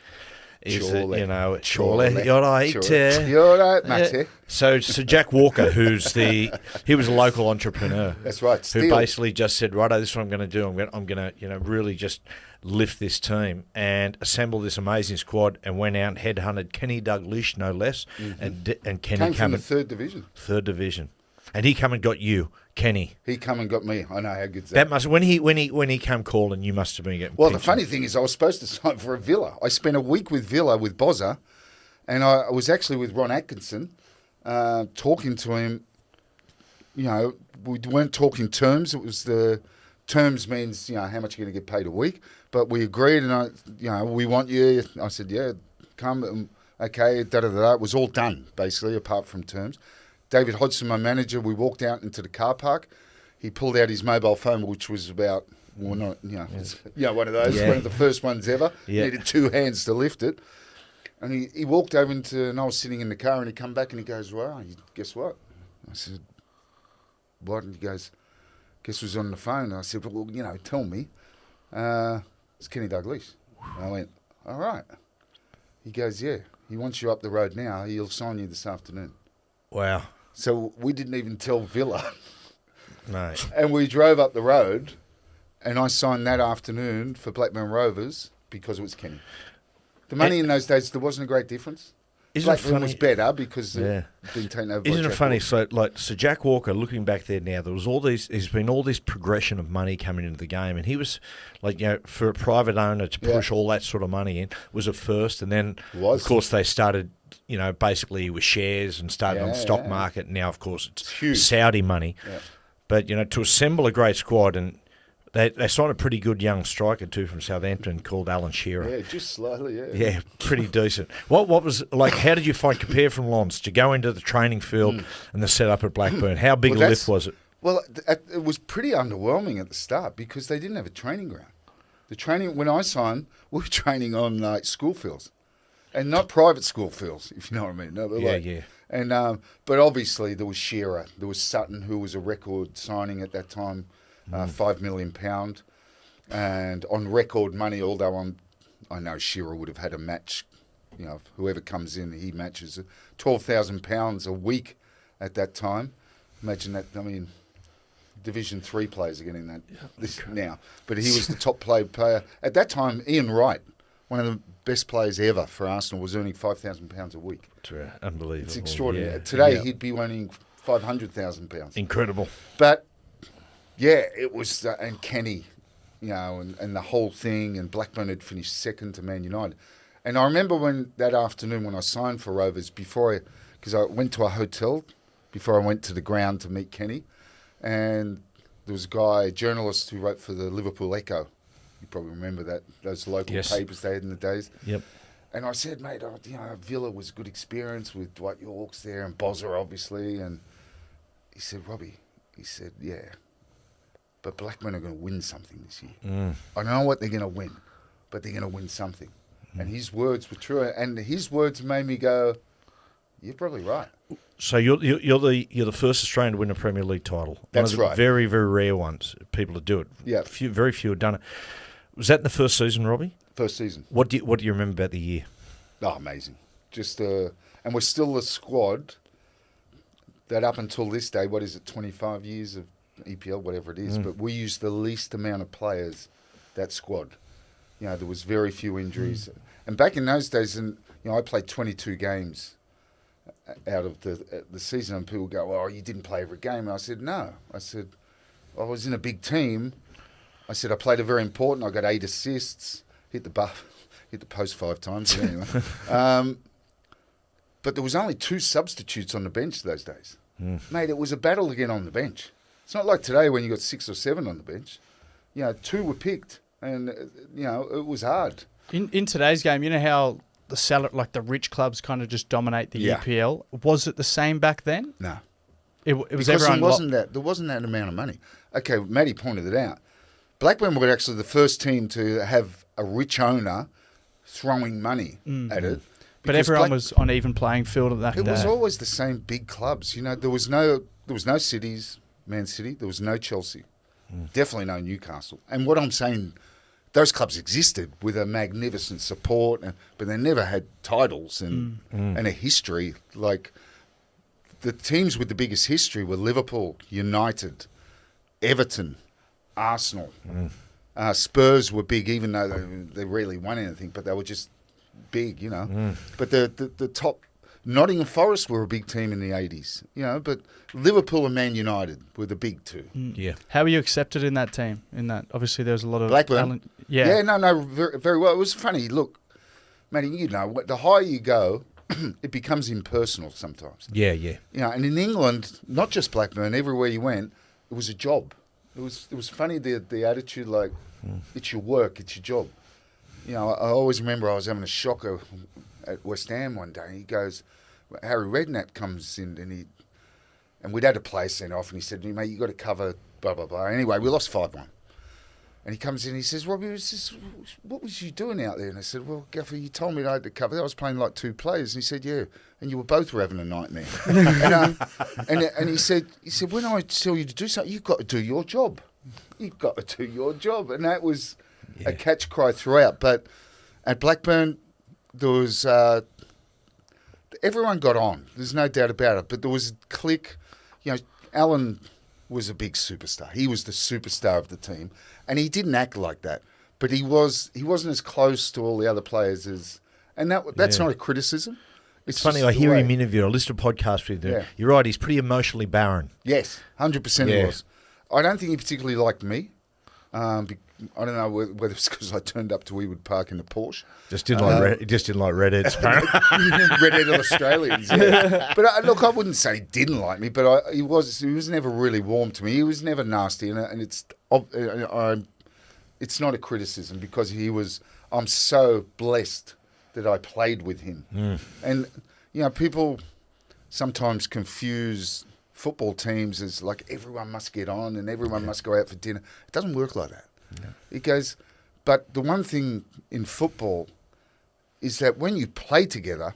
Chorley. You're right. You're right, Matty. So Jack Walker, he was a local entrepreneur. That's right. Who basically just said, "Righto, this is what I'm going to do. I'm going to really just lift this team and assemble this amazing squad," and went out and headhunted Kenny Dalglish, no less, and Kenny came from the third division. Third division, and he come and got you, Kenny. He come and got me. I know how good's that. That must when he came calling, you must have been getting. Well, the funny thing is, I was supposed to sign for a Villa. I spent a week with Villa with Bozza, and I was actually with Ron Atkinson, talking to him. We weren't talking terms. It was the terms means how much you're going to get paid a week. But we agreed, and we want you. I said, yeah, come. Okay, da-da-da-da. It was all done, basically, apart from terms. David Hodgson, my manager, we walked out into the car park. He pulled out his mobile phone, which was about, one of those, one of the first ones ever. Yeah. Needed 2 hands to lift it. And he walked over and I was sitting in the car, and he come back and he goes, "Well, guess what?" I said, "What?" And he goes, "Guess who's on the phone?" And I said, "Well, tell me." It's Kenny Dalglish. I went, "All right." He goes, "Yeah, he wants you up the road now. He'll sign you this afternoon." Wow. So we didn't even tell Villa. No. And we drove up the road, and I signed that afternoon for Blackburn Rovers because it was Kenny. The money in those days, there wasn't a great difference. Blackburn was better because it been taken over by Isn't it Jack funny? Walker. So Jack Walker, looking back there now, there's been all this progression of money coming into the game, and he was for a private owner to push all that sort of money in was at first, and then of course they started, basically with shares and started on the stock market, and now of course it's huge. Saudi money. Yeah. But to assemble a great squad, and they signed a pretty good young striker too from Southampton called Alan Shearer. Yeah, just slightly, yeah. Yeah, pretty decent. What was like? How did you find compare from Lons to go into the training field and the setup at Blackburn? How big a lift was it? Well, it was pretty underwhelming at the start because they didn't have a training ground. The training when I signed, we were training on school fields, and not private school fields, if you know what I mean. No, yeah. And but obviously there was Shearer, there was Sutton, who was a record signing at that time, £5 million, and on record money. Although I know Shearer would have had a match, whoever comes in, he matches £12,000 a week at that time. Imagine that. I mean, Division 3 players are getting that now, but he was the top player at that time. Ian Wright, one of the best players ever for Arsenal, was earning £5,000 a week. It's unbelievable. It's extraordinary. Yeah. Today he'd be earning £500,000. Incredible. But yeah, it was and Kenny, and the whole thing. And Blackburn had finished second to Man United. And I remember that afternoon when I signed for Rovers, because I went to a hotel before I went to the ground to meet Kenny, and there was a journalist who wrote for the Liverpool Echo. You probably remember those local papers they had in the days. Yep. And I said, "Mate, Villa was a good experience with Dwight York's there and Bozza, obviously." And he said, "Robbie," he said, "yeah, but Blackburn are going to win something this year. I don't know what they're going to win, but they're going to win something." And his words were true. And his words made me go, "You're probably right." So you're the first Australian to win a Premier League title. That's One of the right. Very, very rare ones. People to do it. Yeah. Very few have done it. Was that in the first season, Robbie? First season. What do you remember about the year? Oh, amazing. Just and we're still the squad that up until this day, 25 years of EPL, whatever it is, but we used the least amount of players, that squad. There was very few injuries. And back in those days, I played 22 games out of the season, and people go, "Oh, you didn't play every game." And I said, "No." I said, "I was in a big team." I said, "I played a very important. I got 8 assists, hit the post 5 times." But anyway, but there was only 2 substitutes on the bench those days, mate. It was a battle to get on the bench. It's not like today when you got 6 or 7 on the bench. 2 were picked, and it was hard. In today's game, you know how the rich clubs kind of just dominate the EPL. Was it the same back then? No, it was because everyone. There wasn't that amount of money. Okay, Matty pointed it out. Blackburn were actually the first team to have a rich owner throwing money at it. But everyone was on even playing field at that day. It was always the same big clubs. There was no cities, Man City. There was no Chelsea. Definitely no Newcastle. And what I'm saying, those clubs existed with a magnificent support, but they never had titles and a history. Like the teams with the biggest history were Liverpool, United, Everton, Arsenal. Spurs were big, even though they rarely won anything, but they were just big, But the top, Nottingham Forest were a big team in the 80s, but Liverpool and Man United were the big 2. Yeah. How were you accepted in that team? Obviously there was a lot of Blackburn. talent. Yeah. No, very, very well. It was funny. Look, Matty, the higher you go, it becomes impersonal sometimes. Yeah, yeah. And in England, not just Blackburn, everywhere you went, it was a job. It was funny, the attitude, like, it's your work, it's your job. I always remember I was having a shocker at West Ham one day. He goes, Harry Redknapp comes in, and we'd had a play sent off, and he said to me, "Mate, you got to cover blah, blah, blah." Anyway, we lost 5-1. And he comes in and he says, "Robbie, what was you doing out there?" And I said, "Well, Gaffer, you told me I had to cover. I was playing like 2 players." And he said, "Yeah, and you were having a nightmare." and he said, "When I tell you to do something, you've got to do your job. You've got to do your job." And that was a catch cry throughout. But at Blackburn, there was everyone got on. There's no doubt about it. But there was a clique. Alan was a big superstar. He was the superstar of the team, and he didn't act like that. But he wasn't as close to all the other players as, and that's not a criticism. It's funny. I hear him interview. I listened to a podcast with him. Yeah. You're right. He's pretty emotionally barren. Yes, 100% he was. I don't think he particularly liked me. I don't know whether it's because I turned up to Ewood Park in a Porsche. Just didn't like redheads. Redheaded Australians. Yeah. But look, I wouldn't say he didn't like me, but he was never really warm to me. He was never nasty, and it's not a criticism because he was. I'm so blessed that I played with him, and people sometimes confuse football teams as like everyone must get on and everyone must go out for dinner. It doesn't work like that. No. It goes, but the one thing in football is that when you play together,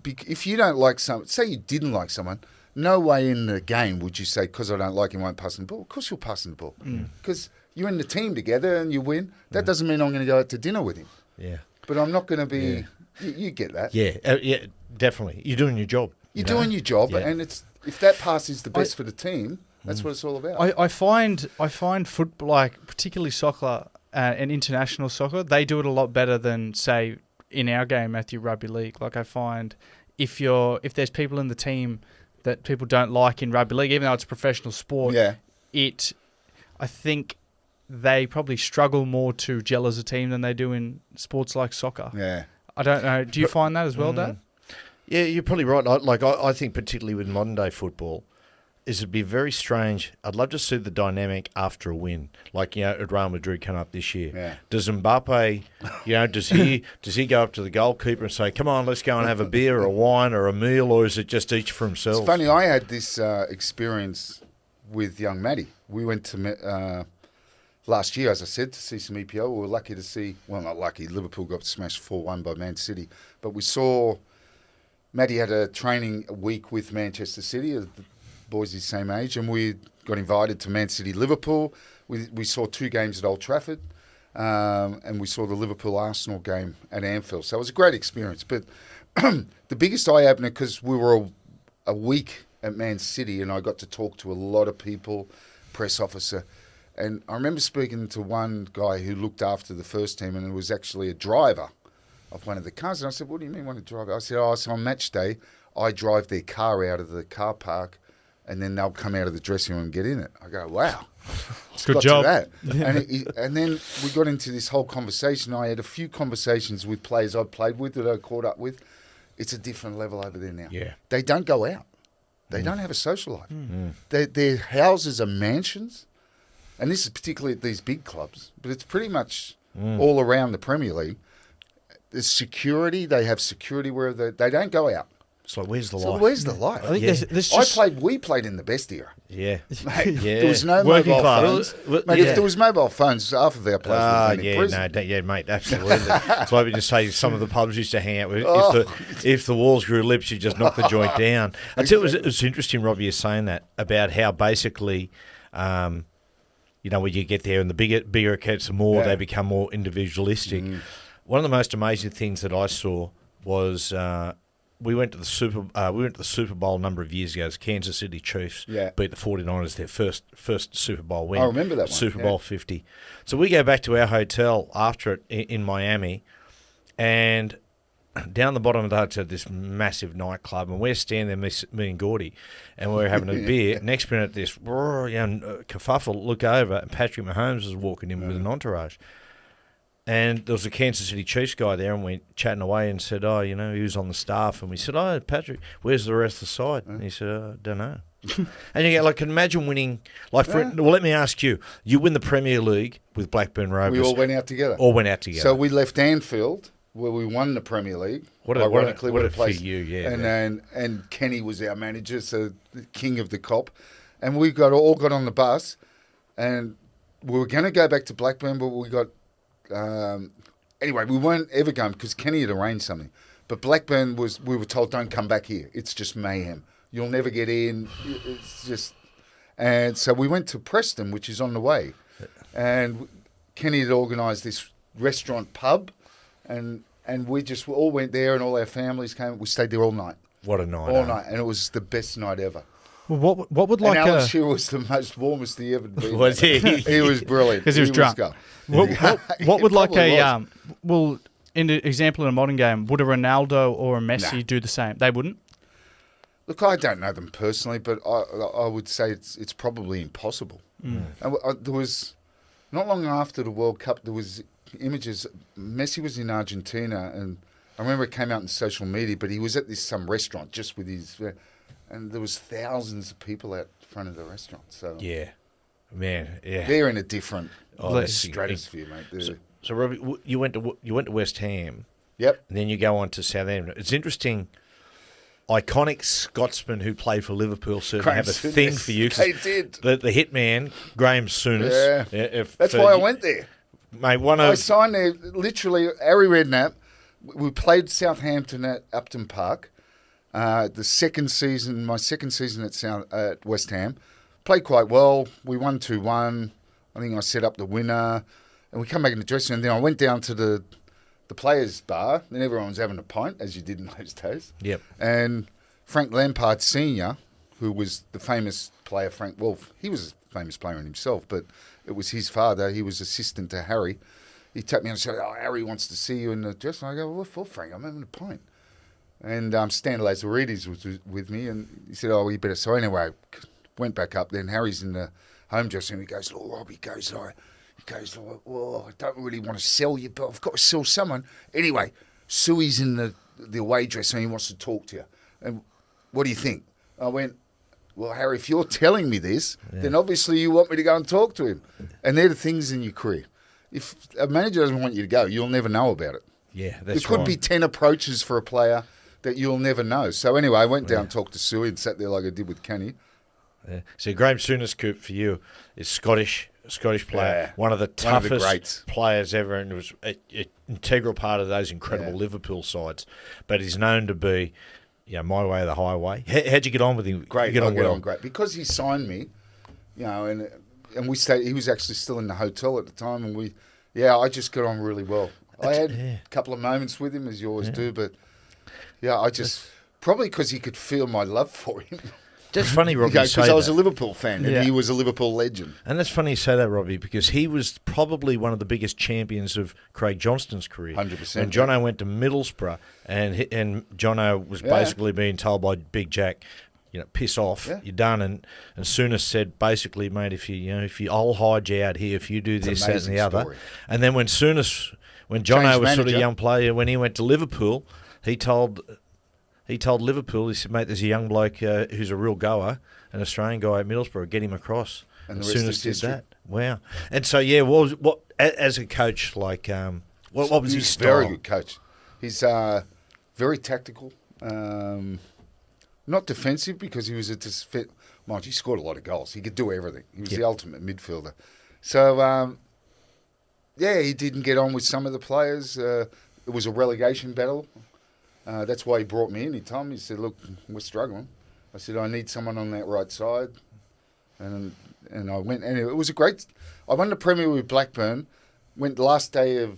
if you don't like someone, say you didn't like someone, no way in the game would you say, because I don't like him, I won't pass him the ball. Of course you'll pass him the ball. Because you're in the team together and you win. That doesn't mean I'm going to go out to dinner with him. Yeah. But I'm not going to be, you get that. Yeah, yeah, definitely. You're doing your job. You're doing your job, and if that pass is the best for the team, that's what it's all about. I find football, like particularly soccer and international soccer, they do it a lot better than, say, in our game, Matthew, rugby league. Like I find if there's people in the team that people don't like in rugby league, even though it's a professional sport, I think they probably struggle more to gel as a team than they do in sports like soccer. Yeah. I don't know. Do you find that as well, Dad? Yeah, you're probably right. I think particularly with modern day football, it'd be very strange. I'd love to see the dynamic after a win, like at Real Madrid coming up this year. Yeah. Does Mbappe, does he go up to the goalkeeper and say, "Come on, let's go and have a beer or a wine or a meal," or is it just each for himself? It's funny. I had this experience with young Matty. We went to last year, as I said, to see some EPL. We were lucky to see. Well, not lucky. Liverpool got smashed 4-1 by Man City, but we saw Matty had a training week with Manchester City, the boys his same age, and we got invited to Man City Liverpool. We saw 2 games at Old Trafford, and we saw the Liverpool-Arsenal game at Anfield. So it was a great experience. But the biggest eye-opener, because we were a week at Man City, and I got to talk to a lot of people, press officer, and I remember speaking to one guy who looked after the first team, and it was actually a driver of one of the cars. And I said, what do you mean, one of the driver? I said, so on match day, I drive their car out of the car park, and then they'll come out of the dressing room and get in it. I go, wow. Good job. That. And then we got into this whole conversation. I had a few conversations with players I played with that I caught up with. It's a different level over there now. Yeah. They don't go out. They don't have a social life. Their houses are mansions. And this is particularly at these big clubs. But it's pretty much all around the Premier League. There's security. They have security where they don't go out. It's like, where's the So life? where's the life? I think there's just... We played in the best era. Yeah. Mate, Yeah. there was no Working mobile class. phones. Mate, if there was mobile phones, half of our players would have been in prison. Mate, absolutely. It's like we just say some of the pubs used to hang out with. Oh. If the walls grew lips, you just knock the joint down. I tell you, it was interesting, Robbie, is saying that about how basically, when you get there and the bigger it gets, the more they become more individualistic. One of the most amazing things that I saw was. We went to the Super Bowl a number of years ago as Kansas City Chiefs beat the 49ers, their first Super Bowl win. I remember that one. Super Bowl 50. So we go back to our hotel after it in Miami, and down the bottom of the hotel, this massive nightclub, and we're standing there, me and Gordy, and we're having a beer. Next minute, this kerfuffle, look over, and Patrick Mahomes is walking in with an entourage. And there was a Kansas City Chiefs guy there, and we chatting away and said, he was on the staff. And we said, Patrick, where's the rest of the side? And he said, I don't know. And you go, can imagine winning, let me ask you, you win the Premier League with Blackburn Rovers. We all went out together. So we left Anfield, where we won the Premier League. What a place for you, yeah. And Kenny was our manager, so the king of the cop. And we all got on the bus, and we were going to go back to Blackburn, but we got... anyway, we weren't ever going because Kenny had arranged something. But Blackburn we were told, don't come back here. It's just mayhem. You'll never get in. It's just... And so we went to Preston, which is on the way. And Kenny had organised this restaurant pub, and we just all went there, and all our families came. We stayed there all night. What a night. All night. And it was the best night ever. Well, what would like and Alan Shearer was the most warmest he ever been. Was he? He was brilliant. Because he was drunk. What would like a in an example in a modern game, would a Ronaldo or a Messi do the same? They wouldn't. Look, I don't know them personally, but I would say it's probably impossible. And there was not long after the World Cup, there was images. Messi was in Argentina, and I remember it came out in social media. But he was at some restaurant just with his. And there was thousands of people out front of the restaurant. So they're in a different stratosphere, mate. So Robbie, you went to West Ham. Yep. And then you go on to Southampton. It's interesting. Iconic Scotsmen who played for Liverpool certainly have a thing for you. They did. The hitman, Graham Souness. Yeah. That's why I went there. Mate, I signed there. Literally, Harry Redknapp. We played Southampton at Upton Park. My second season at West Ham, played quite well. We won 2-1. I think I set up the winner, and we come back in the dressing room. And then I went down to the players' bar, and everyone was having a pint, as you did in those days. Yep. And Frank Lampard Senior, who was the famous player, he was a famous player in himself, but it was his father. He was assistant to Harry. He tapped me and said, Harry wants to see you in the dressing room. I go, well, what for, Frank? I'm having a pint. And Stan Lazaridis was with me, and he said, you better. So anyway, went back up. Then Harry's in the home dressing room. He goes, Rob, he goes, I don't really want to sell you, but I've got to sell someone. Anyway, Suey's in the away dressing room. He wants to talk to you. And what do you think? I went, well, Harry, if you're telling me this, then obviously you want me to go and talk to him. And they're the things in your career. If a manager doesn't want you to go, you'll never know about it. Yeah, that's right. There could be 10 approaches for a player that you'll never know. So anyway, I went down, talked to Suey, and sat there like I did with Kenny. Yeah. So Graham Souness, Coop, for you, is Scottish player, one of the toughest players ever, and was an integral part of those incredible Liverpool sides. But he's known to be, my way or the highway. How'd you get on with him? Great. You get on well? Great. Because he signed me, and we stayed. He was actually still in the hotel at the time, and I just got on really well. I had a couple of moments with him, as you always do, but I just probably because he could feel my love for him. That's funny, Robbie. Because I was a Liverpool fan, and he was a Liverpool legend. And that's funny you say that, Robbie, because he was probably one of the biggest champions of Craig Johnston's career. 100%. And Jono went to Middlesbrough, and Jono was basically being told by Big Jack, piss off, you're done. And Souness said, basically, mate, I'll hide you out here if you do this, that, and the other. And then when Jono was sort of a young player, when he went to Liverpool, he told Liverpool, he said, mate, there's a young bloke who's a real goer, an Australian guy at Middlesbrough, get him across. And the rest is history. Did that. Wow. And so, what as a coach, like, what was his style? Very good coach. He's very tactical, not defensive because he was he scored a lot of goals. He could do everything. He was the ultimate midfielder. So, he didn't get on with some of the players. It was a relegation battle. That's why he brought me in. He told me, he said, look, we're struggling. I said, I need someone on that right side. And I went, and it was I won the Premier with Blackburn, went last day's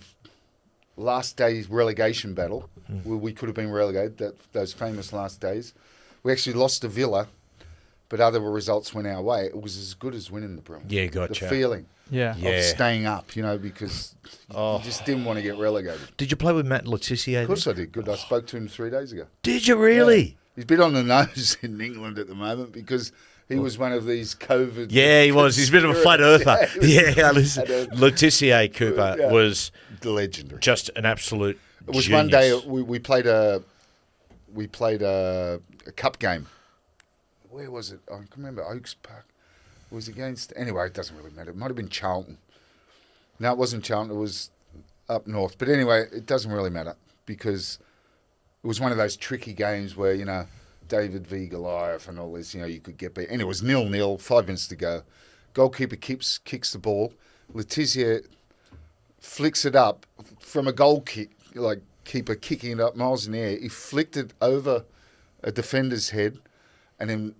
relegation battle, where we could have been relegated, those famous last days. We actually lost to Villa, but other results went our way. It was as good as winning the Premier. Yeah, gotcha. The feeling of staying up, because you just didn't want to get relegated. Did you play with Matt Letizia? Of course I did. Good. I spoke to him 3 days ago. Did you really? Yeah. He's a bit on the nose in England at the moment because he was one of these COVID... Yeah, he was. He's a bit of a flat earther. Listen. Letizia Cooper was... legendary. Just an absolute It was genius. one day we played a cup game. Where was it? I can remember Oaks Park. It was against... Anyway, it doesn't really matter. It might have been Charlton. No, it wasn't Charlton. It was up north. But anyway, it doesn't really matter because it was one of those tricky games where, David v. Goliath and all this, you could get beat. And it was 0-0, 5 minutes to go. Goalkeeper kicks the ball. Letizia flicks it up from a goal kick, like keeper kicking it up miles in the air. He flicked it over a defender's head and then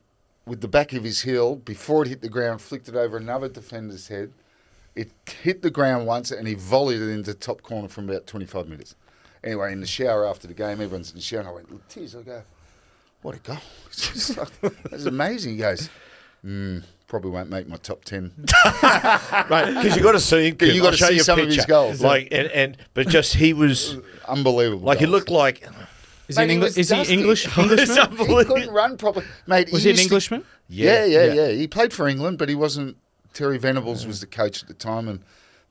with the back of his heel, before it hit the ground, flicked it over another defender's head. It hit the ground once and he volleyed it into the top corner from about 25 minutes. Anyway, in the shower after the game, everyone's in the shower and I went, Tiz, I go, what a goal. That's amazing. He goes, probably won't make my top 10. Right, because you got to see him. You got to see some of his goals. But just he was unbelievable. Like goals. He looked like... Is he English? Englishman? He couldn't run properly. Mate, was he an Englishman? Yeah. He played for England, but he wasn't... Terry Venables was the coach at the time, and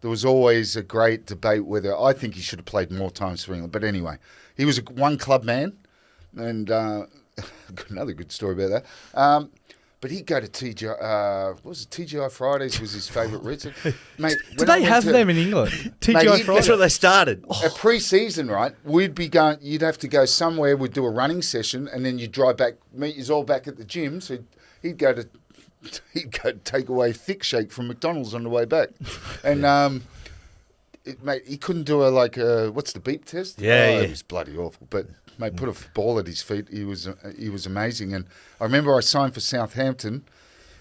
there was always a great debate whether... I think he should have played more times for England. But anyway, he was a one-club man, and another good story about that. But he'd go to TGI Fridays was his favourite recipe. Mate, do they have them in England? TGI Fridays? That's where they started. At pre-season, right, we'd be going, you'd have to go somewhere, we'd do a running session, and then you'd drive back, meet you all back at the gym, so he'd go take away thick shake from McDonald's on the way back. And, mate, he couldn't do what's the beep test? It was bloody awful, but... Mate, put a ball at his feet. He was amazing. And I remember I signed for Southampton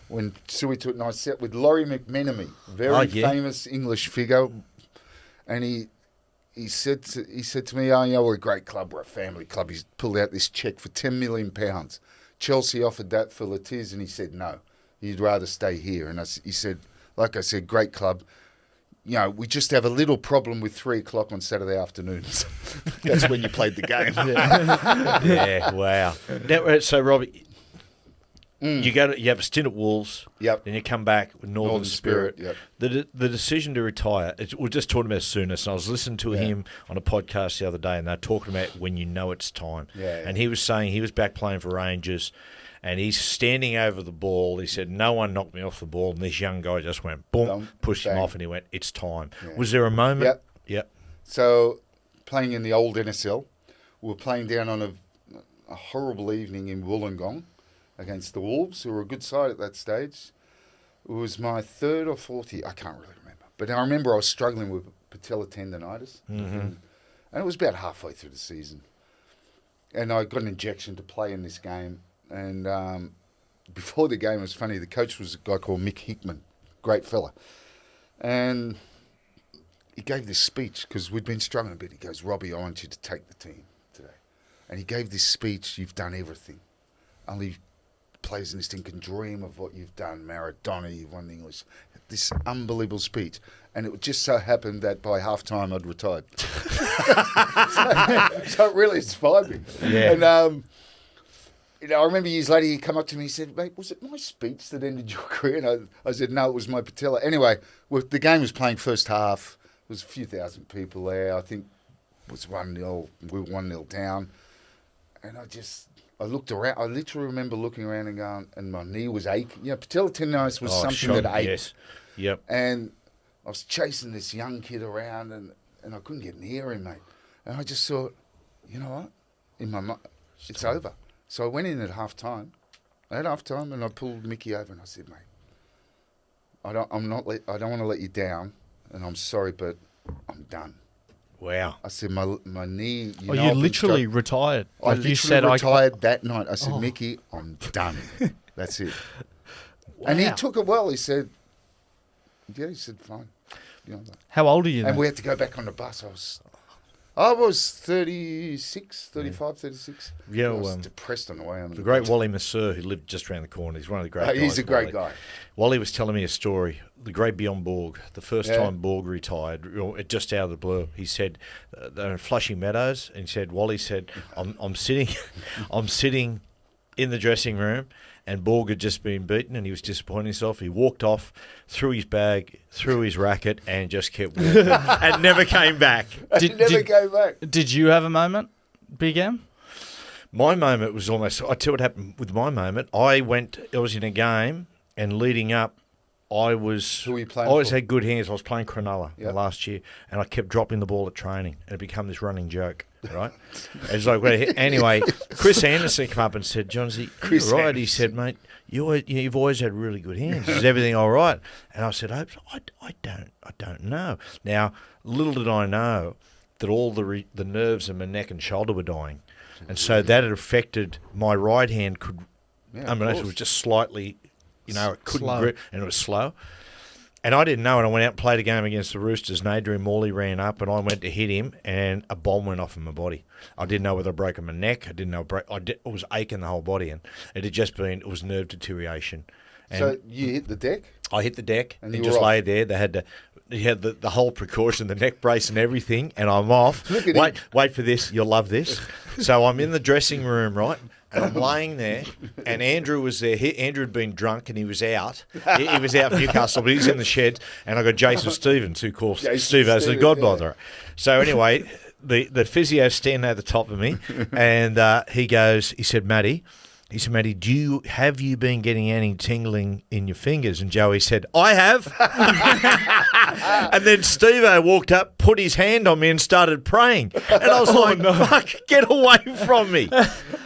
when Suey and I sat with Laurie McMenemy, very famous English figure. And he said to me, we're a great club, we're a family club. He's pulled out this cheque for £10 million. Chelsea offered that for Letizia, and he said no, he'd rather stay here. And he said, like I said, great club. We just have a little problem with 3:00 on Saturday afternoons. That's when you played the game. Wow. Now, so, Robbie, you have a stint at Wolves. Yep. Then you come back with Northern Spirit. Yep. The decision to retire. We're just talking about Souness, and I was listening to him on a podcast the other day, and they're talking about when you know it's time. And he was saying he was back playing for Rangers. And he's standing over the ball. He said, no one knocked me off the ball. And this young guy just went, boom, pushed him off, and he went, it's time. Yeah. Was there a moment? Yep. So, playing in the old NSL, we were playing down on a horrible evening in Wollongong against the Wolves, who were a good side at that stage. It was my third or fourth year. I can't really remember. But I remember I was struggling with patella tendonitis. Mm-hmm. And it was about halfway through the season. and I got an injection to play in this game. And before the game, it was funny. The coach was a guy called Mick Hickman, great fella, and he gave this speech because we'd been struggling a bit. He goes, "Robbie, I want you to take the team today," and he gave this speech. "You've done everything. Only players in this team can dream of what you've done. Maradona, you've won the English." This unbelievable speech. And it just so happened that by half-time I'd retired. so it really inspired me. Yeah. And, I remember years later he come up to me and he said, "Mate, was it my speech that ended your career?" And I said, "No, it was my patella." Anyway, the game was playing first half. There was a few thousand people there. I think it was 1-0. We were 1-0 down. And I looked around. I literally remember looking around and going, and my knee was aching. Patella tendonitis was something that ached. Yes. Yep. And I was chasing this young kid around, and I couldn't get near him, mate. And I just thought, you know what? In my mind, it's over. So I went in at half-time. And I pulled Mickey over and I said, "Mate, I don't want to let you down, and I'm sorry, but I'm done." Wow. I said, my knee... You literally retired. I literally retired that night. I said, "Mickey, I'm done. That's it." Wow. And he took it well. He said, "Fine." How old are you then? And we had to go back on the bus. I was 36, 35, 36. Yeah, I was depressed on the way. The great Wally Masseur, who lived just around the corner. He's one of the great guys. He's a great guy. Wally was telling me a story. The great Bjorn Borg, the first time Borg retired, just out of the blue, he said, they're in Flushing Meadows, and Wally said, I'm sitting in the dressing room, and Borg had just been beaten, and he was disappointed in himself. He walked off, threw his bag, threw his racket, and just kept walking, and never came back. Never came back. Did you have a moment, Big M? My moment was almost... I tell you what happened with my moment. I was in a game, and leading up, Who were you playing I always had good hands. I was playing Cronulla last year, and I kept dropping the ball at training, and it became this running joke, right? It's like, anyway, Chris Anderson came up and said, "Johnsy, you're right." He said, "Mate, you've always had really good hands. Is everything all right?" And I said, "I don't know." Now, little did I know that all the nerves in my neck and shoulder were dying, and so that had affected my right hand. It was just slightly. It couldn't grip, and it was slow. And I didn't know, and I went out and played a game against the Roosters, and Adrian Morley ran up, and I went to hit him, and a bomb went off in my body. I didn't know whether I'd broken my neck. I didn't know. It was aching the whole body, and it was nerve deterioration. And so you hit the deck? I hit the deck and you just were lay there. They had the whole precaution, the neck brace and everything, and I'm off. Wait for this. You'll love this. So I'm in the dressing room, right? And I'm laying there, and Andrew was there. Andrew had been drunk, and he was out. He was out in Newcastle, but he's in the shed. And I got Jason Stevens, who calls Steve as the Godmother. So anyway, the physio standing at the top of me, and he said, Matty, have you been getting any tingling in your fingers? And Joey said, "I have." And then Steve-O walked up, put his hand on me and started praying. And I was fuck, get away from me.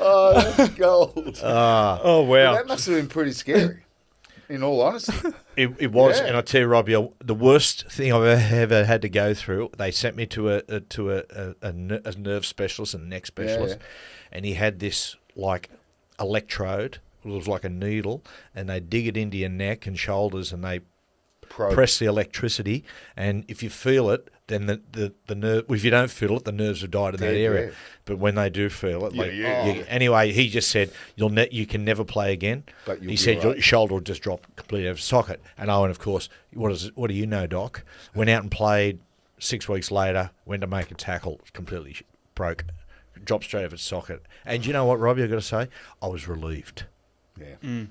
Oh, that's gold. Oh, wow. Well, that must have been pretty scary, in all honesty. It was, and I tell you, Robbie, the worst thing I've ever had to go through, they sent me to a nerve specialist and neck specialist, and he had this, electrode. It was like a needle, and they dig it into your neck and shoulders, and they press the electricity, and if you feel it, then the nerve. If you don't feel it, the nerves have died in that area. Yeah. But when they do feel it, anyway, he just said you can never play again. But he said your shoulder will just drop completely out of socket. And Owen, of course, what do you know, Doc? Went out and played. 6 weeks later, went to make a tackle, completely broke. Dropped straight over its socket. And you know what, Robbie, I've got to say? I was relieved. Yeah. Mm.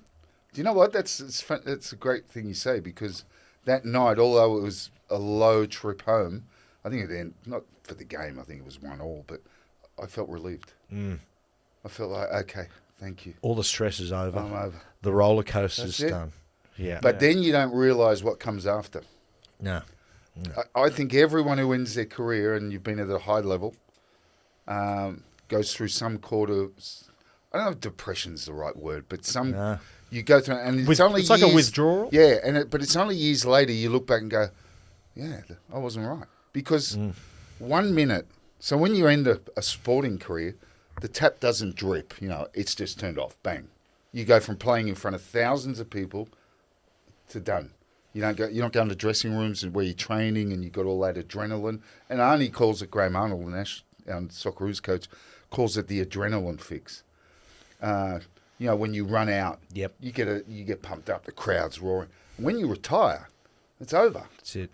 Do you know what? That's a great thing you say, because that night, although it was a low trip home, I think it ended, not for the game, I think it was 1-1, but I felt relieved. Mm. I felt like, okay, thank you. All the stress is over. I'm over. The roller coaster's done. Yeah. But then you don't realise what comes after. No. I think everyone who ends their career, and you've been at a high level, goes through some I don't know if depression's the right word, but you go through, and it's years, like a withdrawal. Yeah, but it's only years later you look back and go, yeah, I wasn't right, because 1 minute. So when you end a sporting career, the tap doesn't drip. It's just turned off. Bang. You go from playing in front of thousands of people to done. You're not going to dressing rooms and where you're training and you've got all that adrenaline. And Arnie calls it, Graham Arnold, our Socceroos coach, calls it the adrenaline fix. When you run out, Yep. you get pumped up. The crowd's roaring. When you retire, it's over. That's it.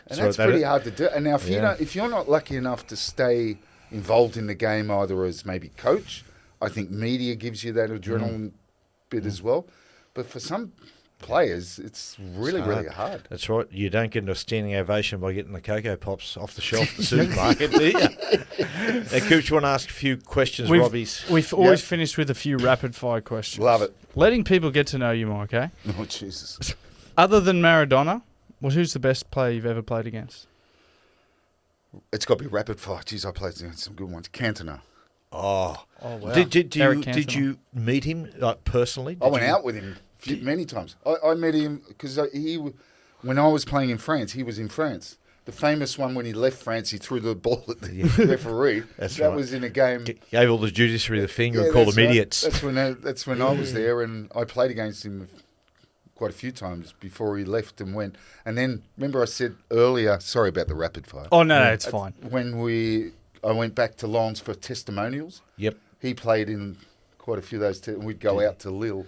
And that's pretty hard to do. And now, if you're not lucky enough to stay involved in the game, either as maybe coach, I think media gives you that adrenaline bit as well. But for some players, it's really hard. That's right. You don't get a standing ovation by getting the Cocoa Pops off the shelf at the supermarket, do you? Now, Cooch, you want to ask a few questions, Robbie's? We've always finished with a few rapid-fire questions. Love it. Letting people get to know you more, okay? Oh, Jesus. Other than Maradona, who's the best player you've ever played against? It's got to be rapid fire. Jeez, I played against some good ones. Cantona. Oh, wow. Did you meet him personally? I went out with him many times. I met him because when I was playing in France, he was in France. The famous one when he left France, he threw the ball at the referee. That was in a game. Gave all the judiciary the finger and called them idiots. That's when I was there, and I played against him quite a few times before he left and went. And then, remember I said earlier, sorry about the rapid fire. Oh, no, it's fine. When I went back to Lens for testimonials. Yep. He played in quite a few of those, and we'd go out to Lille.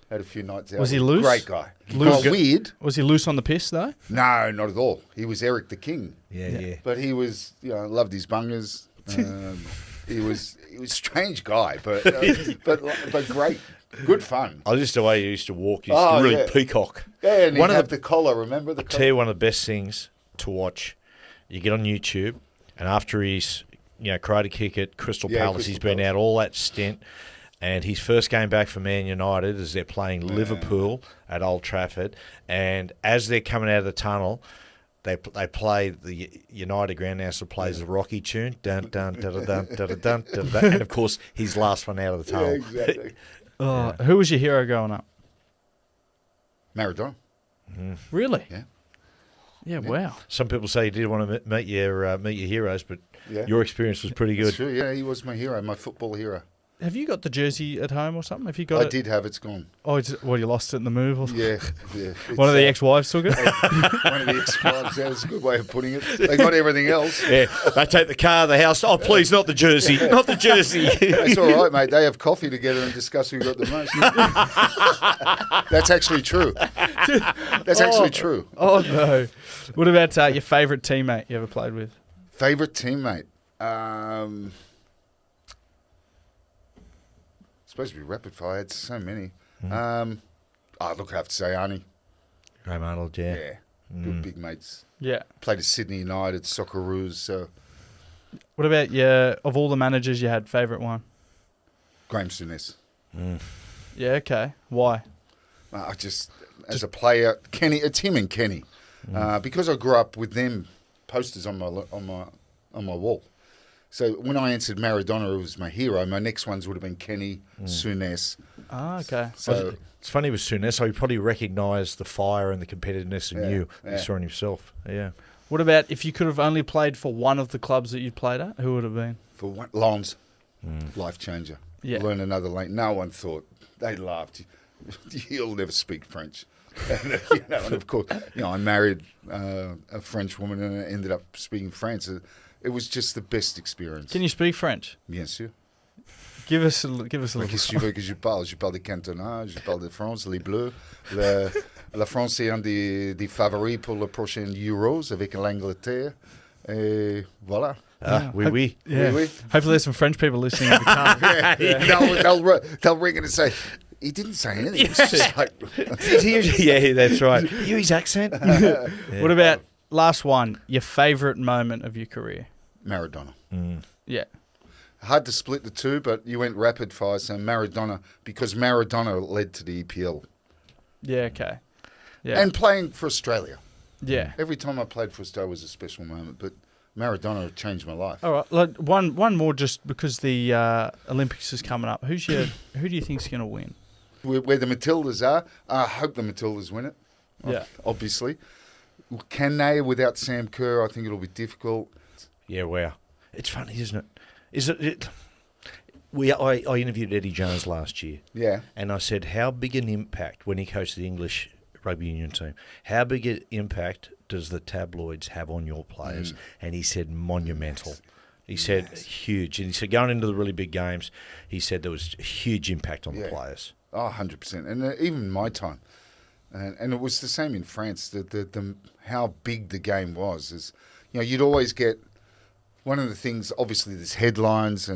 Had a few nights out. Was he loose? Great guy. Weird. Was he loose on the piss, though? No, not at all. He was Eric the King. Yeah. But he was, loved his bungers. He was a strange guy, but great. Good fun. I just the way he used to walk. He's really peacock. Yeah, and he'd have the collar, remember? I'll tell you one of the best things to watch. You get on YouTube, and after he's, karate kick at Crystal Palace, he's been out all that stint. And his first game back for Man United is they're playing Liverpool at Old Trafford. And as they're coming out of the tunnel, they play the United groundhouser plays the Rocky tune. Dun, dun, dun, dun, dun, dun, dun, dun, dun. And, of course, he's last one out of the tunnel. Yeah, exactly. Who was your hero growing up? Maradona. Really? Yeah. Yeah, wow. Some people say you did want to meet your heroes, but your experience was pretty good. That's true, yeah, he was my hero, my football hero. Have you got the jersey at home or something? Have you got I did have it. It's gone. Oh, you lost it in the move or something? Yeah. One of the ex-wives took it? One of the ex-wives. That's a good way of putting it. They got everything else. Yeah, they take the car, the house. Oh, please, not the jersey. Not the jersey. That's all right, mate. They have coffee together and discuss who got the most. That's actually true. That's actually true. Oh, no. What about your favourite teammate you ever played with? Favourite teammate? Supposed to be rapid fire. I had so many. Look, I have to say Arnie. Graham Arnold, yeah. Yeah. Good big mates. Yeah. Played at Sydney United, Socceroos. So. What about of all the managers you had, favourite one? Graham Souness. Yeah, okay. Why? I just as a player, Kenny. It's him and Kenny, because I grew up with them posters on my wall. So when I answered Maradona, it was my hero. My next ones would have been Kenny, Souness. Ah, okay. So it's funny with Souness, so he probably recognised the fire and the competitiveness in you. He saw in himself. Yeah. What about if you could have only played for one of the clubs that you'd played at? Who would it have been? For one, Lons, life changer. Yeah. Learn another language. No one thought. They laughed. He'll never speak French. And of course, I married a French woman and I ended up speaking French. It was just the best experience. Can you speak French? Bien sûr. Give us a little. Qu'est-ce que tu veux que je parle? Je parle de Cantona, je parle de France, les Bleus. La France est un des favoris pour le prochain Euros avec l'Angleterre. Et voilà. Oui. Yeah. Oui. Hopefully there's some French people listening in the car. They'll ring in and say, he didn't say anything. It's just like... Yeah, that's right. Hear his accent? Yeah. What about, last one, your favourite moment of your career? Maradona. Yeah. Hard to split the two, but you went rapid fire, so Maradona, because Maradona led to the EPL. Yeah, okay. Yeah. And playing for Australia. Yeah. Every time I played for Australia was a special moment, but Maradona changed my life. All right, one more just because the Olympics is coming up. Who do you think's going to win? Where the Matildas are, I hope the Matildas win it. Yeah. Obviously. Can they without Sam Kerr? I think it'll be difficult. Yeah, wow. It's funny, isn't it? I interviewed Eddie Jones last year. Yeah. And I said, how big an impact, when he coached the English rugby union team, how big an impact does the tabloids have on your players? And he said, monumental. He said, huge. And he said, going into the really big games, he said there was a huge impact on the players. Oh, 100%. And even my time. And it was the same in France. The how big the game was is, you'd always get one of the things. Obviously, there's headlines,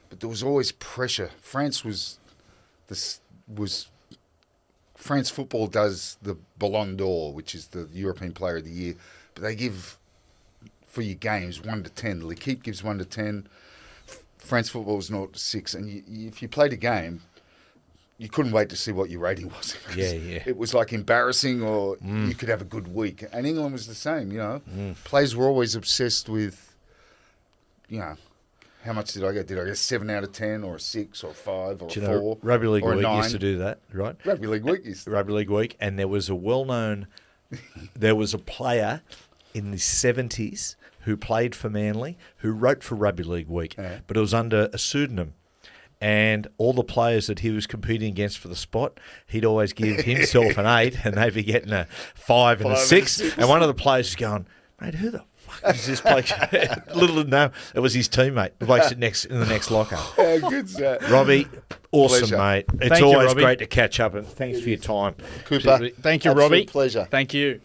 but there was always pressure. France football does the Ballon d'Or, which is the European Player of the Year, but they give for your games 1 to 10. L'Equipe gives 1 to 10. France football was 0 to 6, and if you played a game, you couldn't wait to see what your rating was. Yeah. It was like embarrassing, or you could have a good week. And England was the same, Players were always obsessed with, how much did I get? Did I get 7 out of 10 or a 6 or a 5 or a 4? Rugby League or a Week 9? used to do that, right? Rugby League Week used to. Rugby League Week, and there was a well-known, there was a player in the 70s who played for Manly, who wrote for Rugby League Week, but it was under a pseudonym. And all the players that he was competing against for the spot, he'd always give himself an 8, and they'd be getting a 5 and a 6. And one of the players was going, mate, who the fuck is this bloke? Little did know, it was his teammate. The bloke sitting in the next locker. How good's that? Robbie, awesome, Pleasure. mate. It's Thank you, always Robbie. great to catch up, and thanks for your time. Cooper. Thank you, Absolute Robbie. pleasure. Thank you.